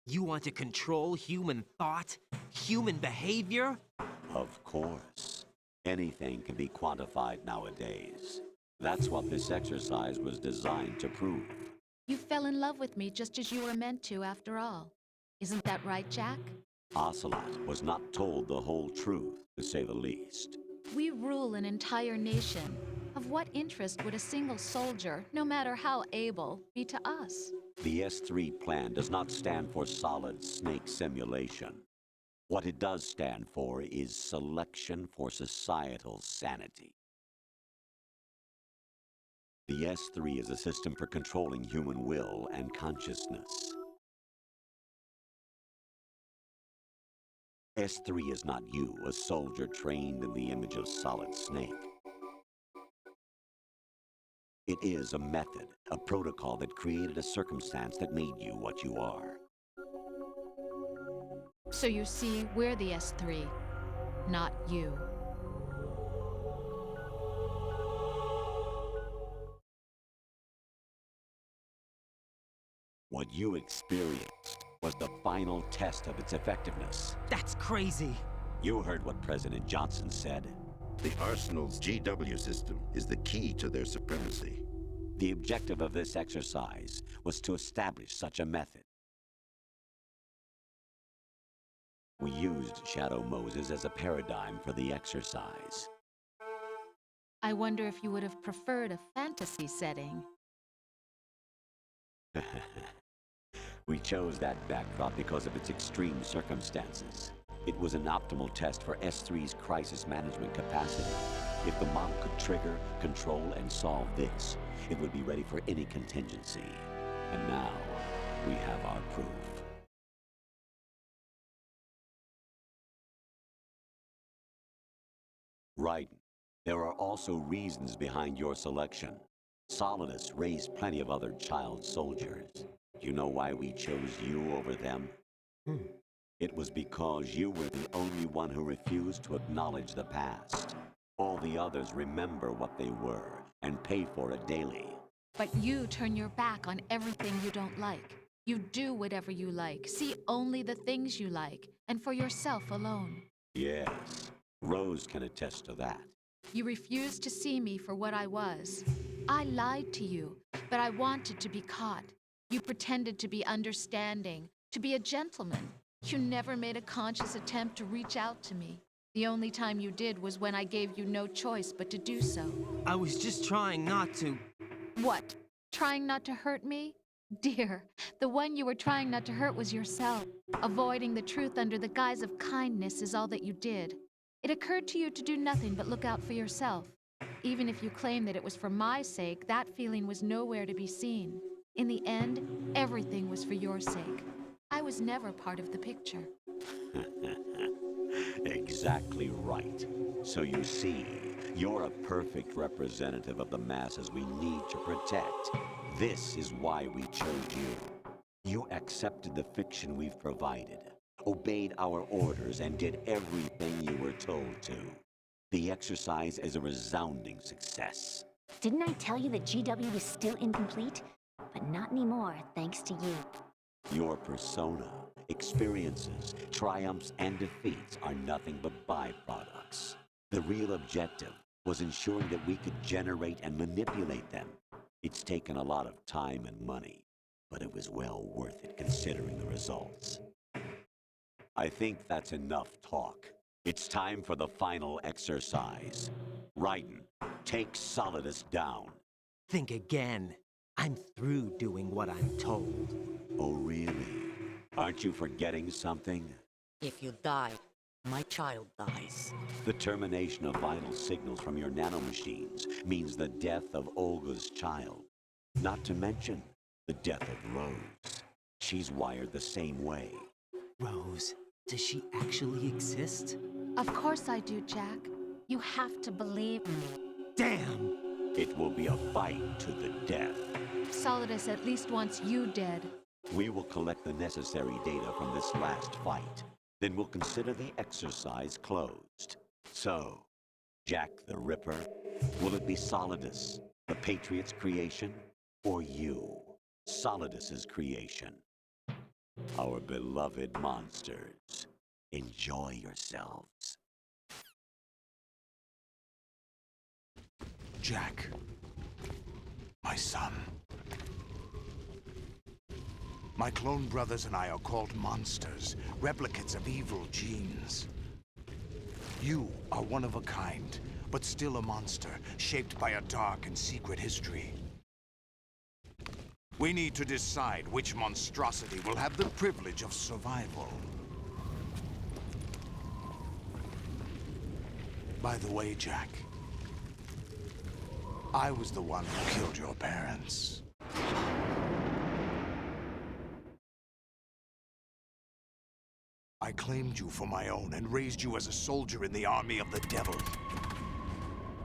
You want to control human thought? Human behavior? Of course. Anything can be quantified nowadays. That's what this exercise was designed to prove. You fell in love with me just as you were meant to, after all. Isn't that right, Jack? Ocelot was not told the whole truth, to say the least. We rule an entire nation. Of what interest would a single soldier, no matter how able, be to us? The S3 plan does not stand for Solid Snake simulation. What it does stand for is selection for societal sanity. The S3 is a system for controlling human will and consciousness. S3 is not you, a soldier trained in the image of Solid Snake. It is a method, a protocol that created a circumstance that made you what you are. So you see, we're the S3, not you. What you experienced was the final test of its effectiveness. That's crazy. You heard what President Johnson said. The Arsenal's GW system is the key to their supremacy. The objective of this exercise was to establish such a method. We used Shadow Moses as a paradigm for the exercise. I wonder if you would have preferred a fantasy setting. We chose that backdrop because of its extreme circumstances. It was an optimal test for S3's crisis management capacity. If the model could trigger, control, and solve this, it would be ready for any contingency. And now, we have our proof. Raiden, there are also reasons behind your selection. Solidus raised plenty of other child soldiers. You know why we chose you over them? It was because you were the only one who refused to acknowledge the past. All the others remember what they were and pay for it daily. But you turn your back on everything you don't like. You do whatever you like, see only the things you like, and for yourself alone. Yes, Rose can attest to that. You refused to see me for what I was. I lied to you, but I wanted to be caught. You pretended to be understanding, to be a gentleman. You never made a conscious attempt to reach out to me. The only time you did was when I gave you no choice but to do so. I was just trying not to. What? Trying not to hurt me? Dear, the one you were trying not to hurt was yourself. Avoiding the truth under the guise of kindness is all that you did. It occurred to you to do nothing but look out for yourself. Even if you claim that it was for my sake, that feeling was nowhere to be seen. In the end, everything was for your sake. I was never part of the picture. Exactly right. So you see, you're a perfect representative of the masses we need to protect. This is why we chose you. You accepted the fiction we've provided, obeyed our orders, and did everything you were told to. The exercise is a resounding success. Didn't I tell you that GW was still incomplete? But not anymore, thanks to you. Your persona, experiences, triumphs, and defeats are nothing but byproducts. The real objective was ensuring that we could generate and manipulate them. It's taken a lot of time and money, but it was well worth it considering the results. I think that's enough talk. It's time for the final exercise. Raiden, take Solidus down. Think again. I'm through doing what I'm told. Oh, really? Aren't you forgetting something? If you die, my child dies. The termination of vital signals from your nanomachines means the death of Olga's child. Not to mention the death of Rose. She's wired the same way. Rose, does she actually exist? Of course I do, Jack. You have to believe me. Damn! It will be a fight to the death. Solidus at least wants you dead. We will collect the necessary data from this last fight. Then we'll consider the exercise closed. So, Jack the Ripper, will it be Solidus, the Patriots' creation, or you, Solidus's creation? Our beloved monsters, enjoy yourselves. Jack, my son. My clone brothers and I are called monsters, replicates of evil genes. You are one of a kind, but still a monster, shaped by a dark and secret history. We need to decide which monstrosity will have the privilege of survival. By the way, Jack, I was the one who killed your parents. I claimed you for my own and raised you as a soldier in the army of the devil.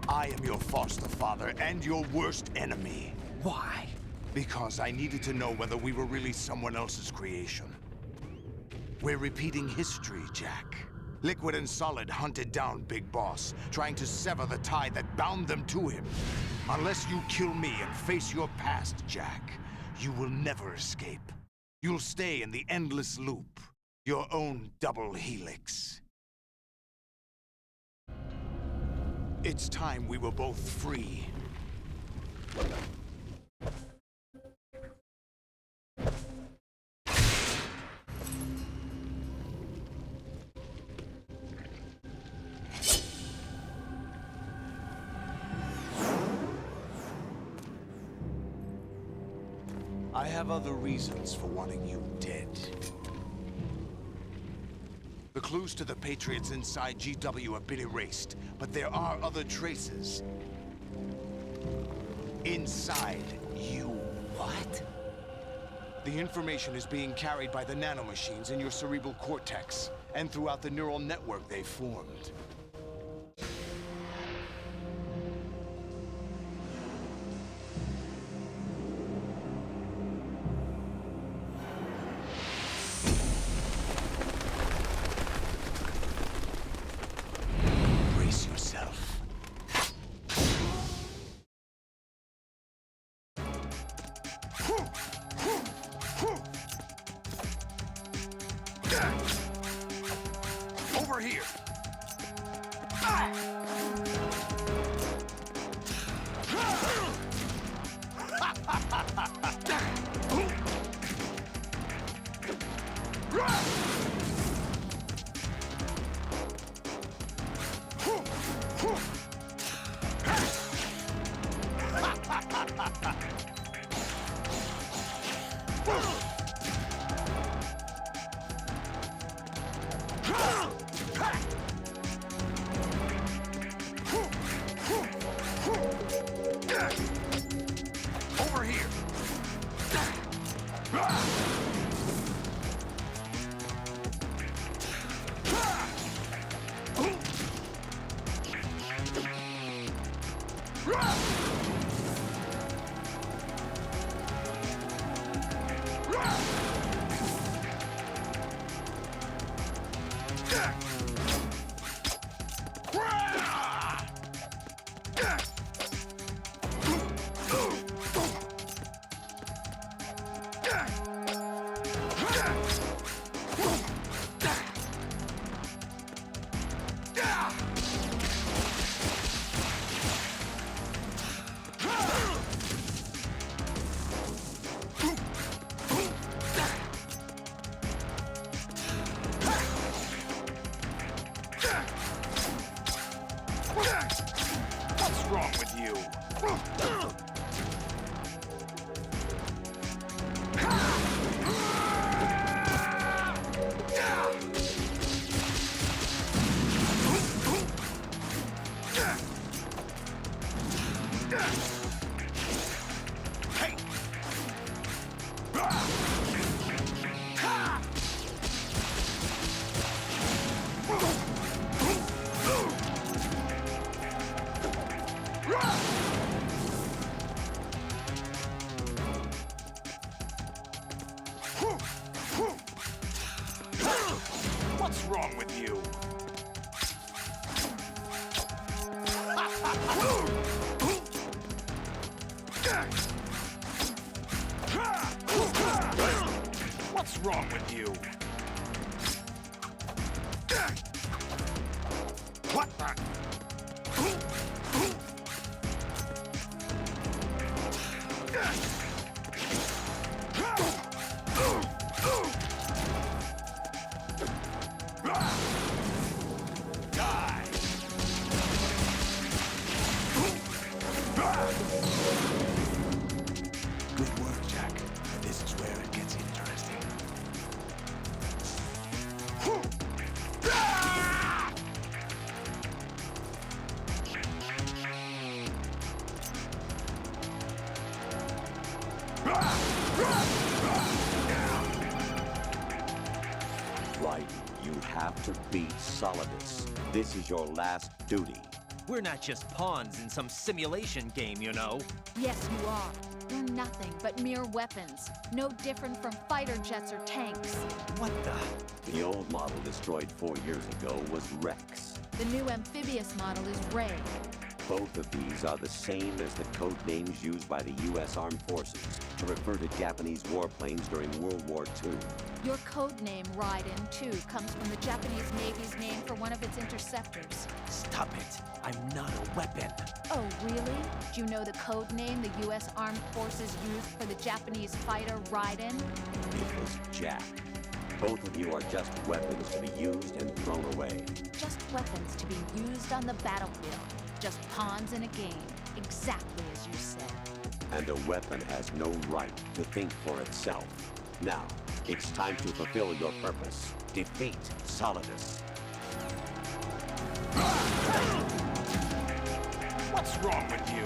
I am your foster father and your worst enemy. Why? Because I needed to know whether we were really someone else's creation. We're repeating history, Jack. Liquid and Solid hunted down Big Boss, trying to sever the tie that bound them to him. Unless you kill me and face your past, Jack, you will never escape. You'll stay in the endless loop, your own double helix. It's time we were both free. I have other reasons for wanting you dead. The clues to the Patriots inside GW have been erased, but there are other traces. Inside you. What? The information is being carried by the nanomachines in your cerebral cortex, and throughout the neural network they formed. Brace yourself. Over here. Over here. What's wrong with you? What's wrong with you? What's wrong with you? What the? Good work, Jack. This is where it gets interesting. Raiden, you have to beat Solidus. This is your last duty. We're not just pawns in some simulation game, you know. Yes, you are. You're nothing but mere weapons. No different from fighter jets or tanks. What the? The old model destroyed 4 years ago was Rex. The new amphibious model is Ray. Both of these are the same as the code names used by the U.S. Armed Forces to refer to Japanese warplanes during World War II. Your code name, Raiden, too, comes from the Japanese Navy's name for one of its interceptors. Stop it. I'm not a weapon. Oh, really? Do you know the code name the U.S. Armed Forces used for the Japanese fighter Raiden? It was Jack. Both of you are just weapons to be used and thrown away. Just weapons to be used on the battlefield. Just pawns in a game. Exactly as you said. and a weapon has no right to think for itself. Now, it's time to fulfill your purpose. Defeat Solidus. What's wrong with you?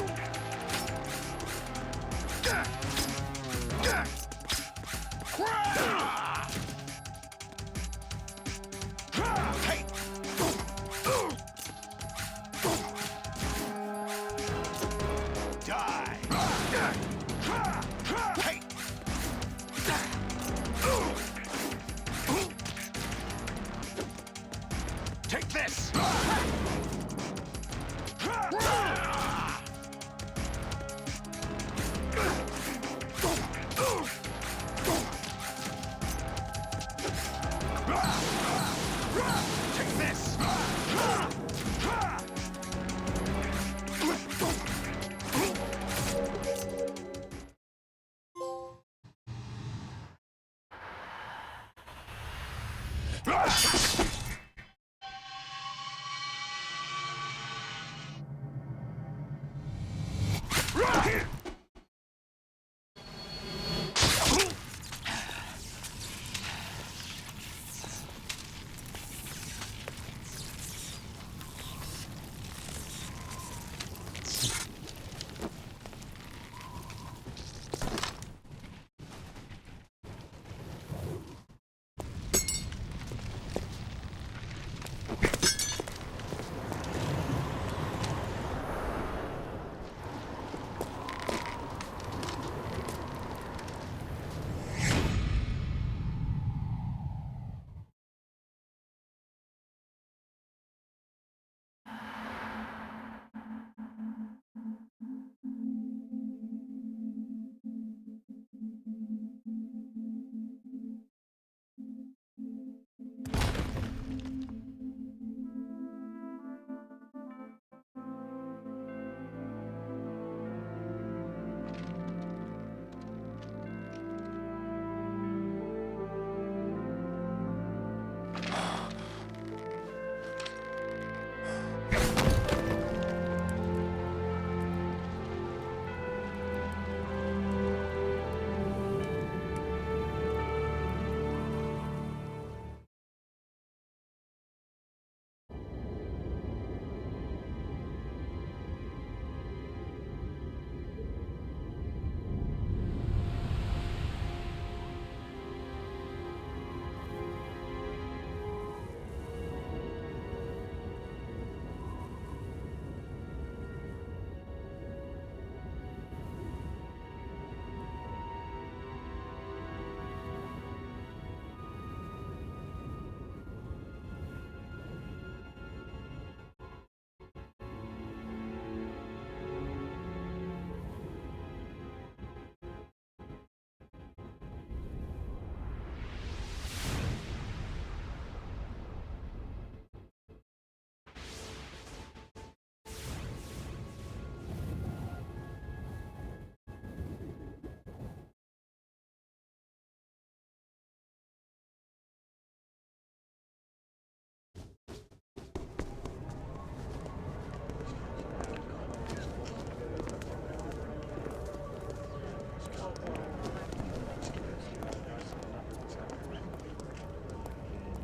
Hey! Die! Hey! Take this! Take this!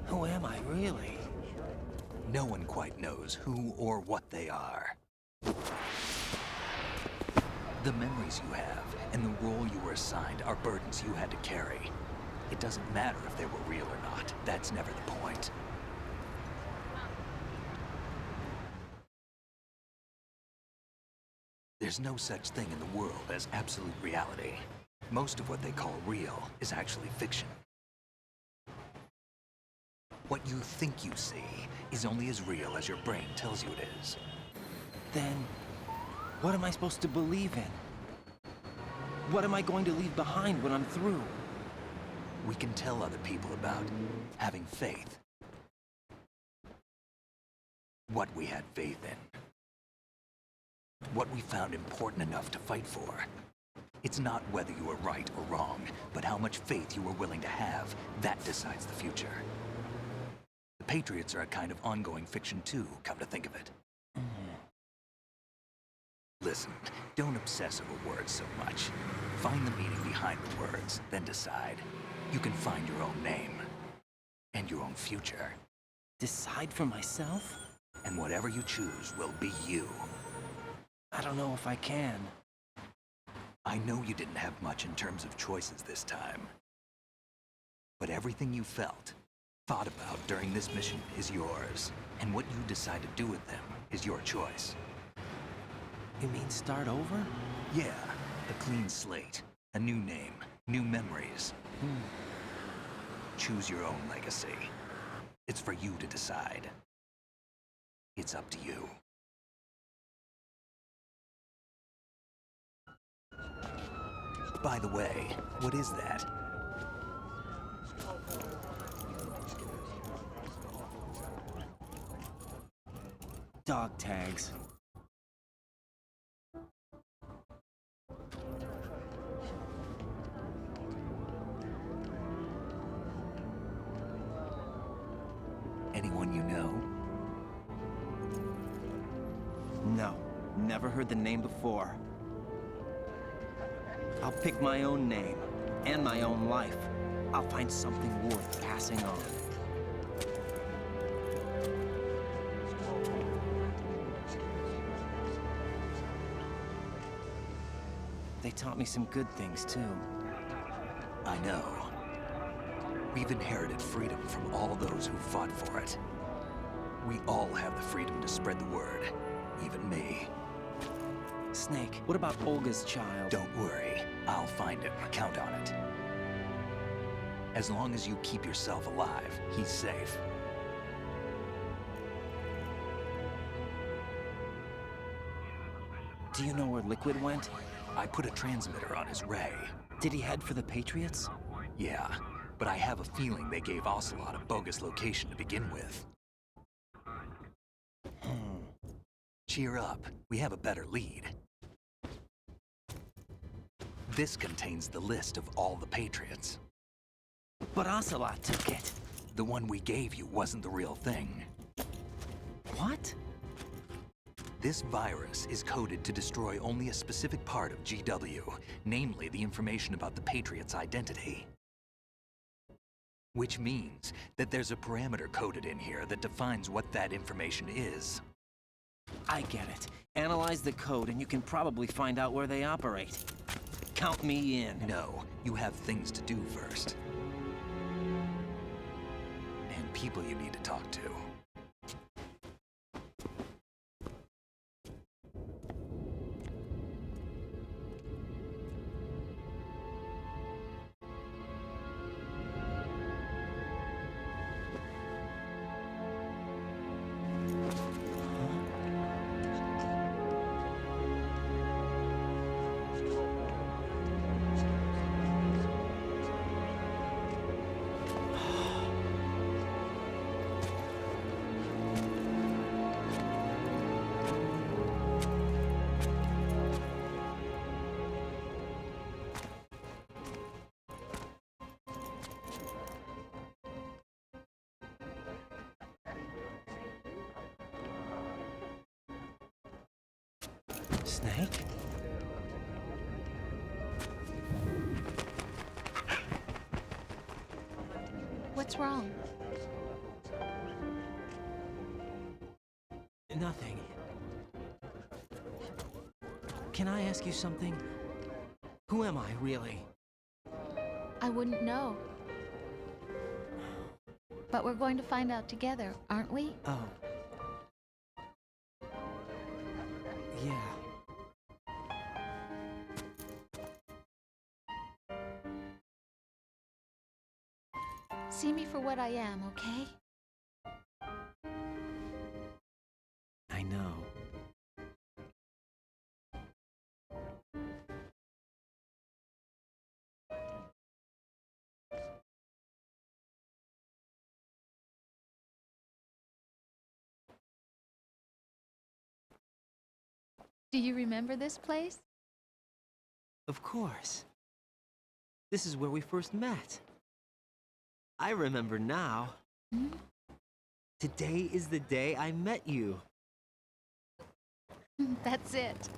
Who am I, really? No one quite knows who or what they are. The memories you have and the role you were assigned are burdens you had to carry. It doesn't matter if they were real or not. That's never the point. There's no such thing in the world as absolute reality. Most of what they call real is actually fiction. What you think you see is only as real as your brain tells you it is. Then, what am I supposed to believe in? What am I going to leave behind when I'm through? We can tell other people about having faith. What we had faith in. What we found important enough to fight for. It's not whether you were right or wrong, but how much faith you were willing to have. That decides the future. The Patriots are a kind of ongoing fiction too, come to think of it. Listen, don't obsess over words so much. Find the meaning behind the words, then decide. You can find your own name. And your own future. Decide for myself? And whatever you choose will be you. I don't know if I can. I know you didn't have much in terms of choices this time. But everything you felt, thought about during this mission is yours. And what you decide to do with them is your choice. You mean start over? Yeah, a clean slate, a new name, new memories. Choose your own legacy. It's for you to decide. It's up to you. By the way, what is that? Dog tags. Anyone you know? No, never heard the name before. I'll pick my own name, and my own life. I'll find something worth passing on. They taught me some good things, too. I know. We've inherited freedom from all those who fought for it. We all have the freedom to spread the word, even me. Snake, what about Olga's child? Don't worry, I'll find him. Count on it. As long as you keep yourself alive, he's safe. Do you know where Liquid went? I put a transmitter on his ray. Did he head for the Patriots? Yeah, but I have a feeling they gave Ocelot a bogus location to begin with. Cheer up, we have a better lead. This contains the list of all the Patriots. But Ocelot took it. The one we gave you wasn't the real thing. What? This virus is coded to destroy only a specific part of GW, namely the information about the Patriots' identity. Which means that there's a parameter coded in here that defines what that information is. I get it. Analyze the code and you can probably find out where they operate. Count me in. No, you have things to do first. And people you need to talk to. Snake? What's wrong? Nothing. Can I ask you something? Who am I, really? I wouldn't know. But we're going to find out together, aren't we? Oh. Yeah. See me for what I am, okay? I know. Do you remember this place? Of course. This is where we first met. I remember now. Hmm? Today is the day I met you. That's it.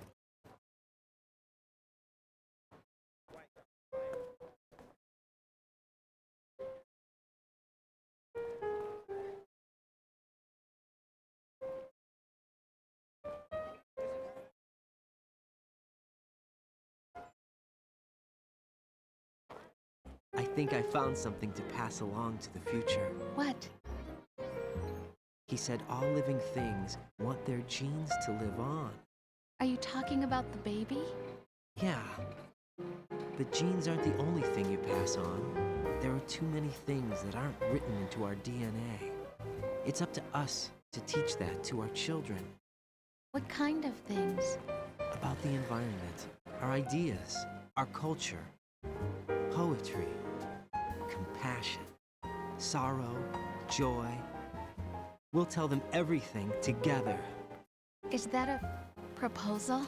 I think I found something to pass along to the future. What? He said all living things want their genes to live on. Are you talking about the baby? Yeah. The genes aren't the only thing you pass on. There are too many things that aren't written into our DNA. It's up to us to teach that to our children. What kind of things? About the environment, our ideas, our culture, poetry, compassion, sorrow, joy. We'll tell them everything together. Is that a proposal?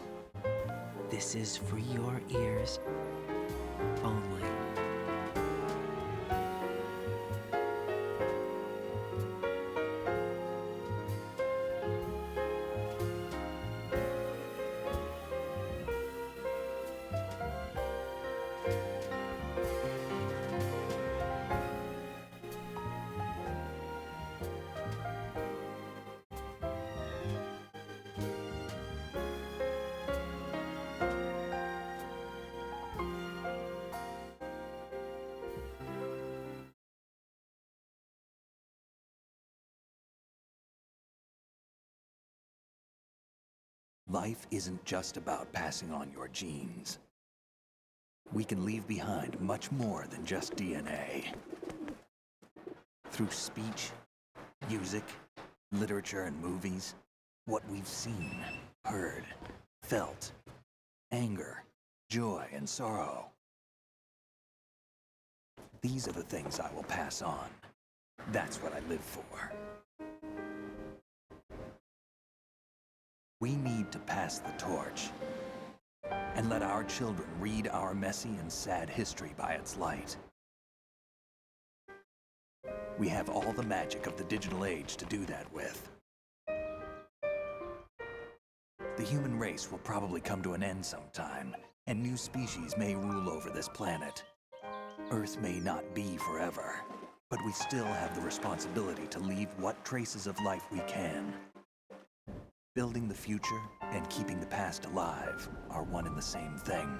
This is for your ears only. Life isn't just about passing on your genes. We can leave behind much more than just DNA. Through speech, music, literature, and movies, what we've seen, heard, felt, anger, joy, and sorrow. These are the things I will pass on. That's what I live for. We need to pass the torch and let our children read our messy and sad history by its light. We have all the magic of the digital age to do that with. The human race will probably come to an end sometime, and new species may rule over this planet. Earth may not be forever, but we still have the responsibility to leave what traces of life we can. Building the future and keeping the past alive are one and the same thing.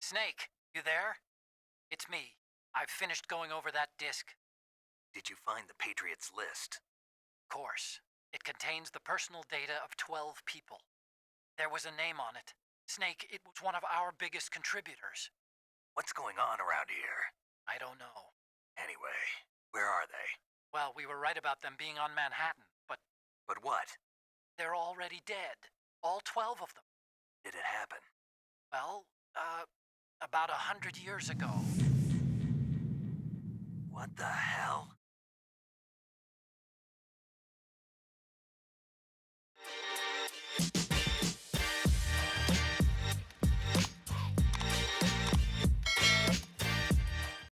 Snake, you there? It's me. I've finished going over that disk. Did you find the Patriots list? Of course. It contains the personal data of 12 people. There was a name on it. Snake, it was one of our biggest contributors. What's going on around here? I don't know. Anyway, where are they? Well, we were right about them being on Manhattan, but But what? they're already dead. All 12 of them. Did it happen? Well, about 100 years ago. What the hell?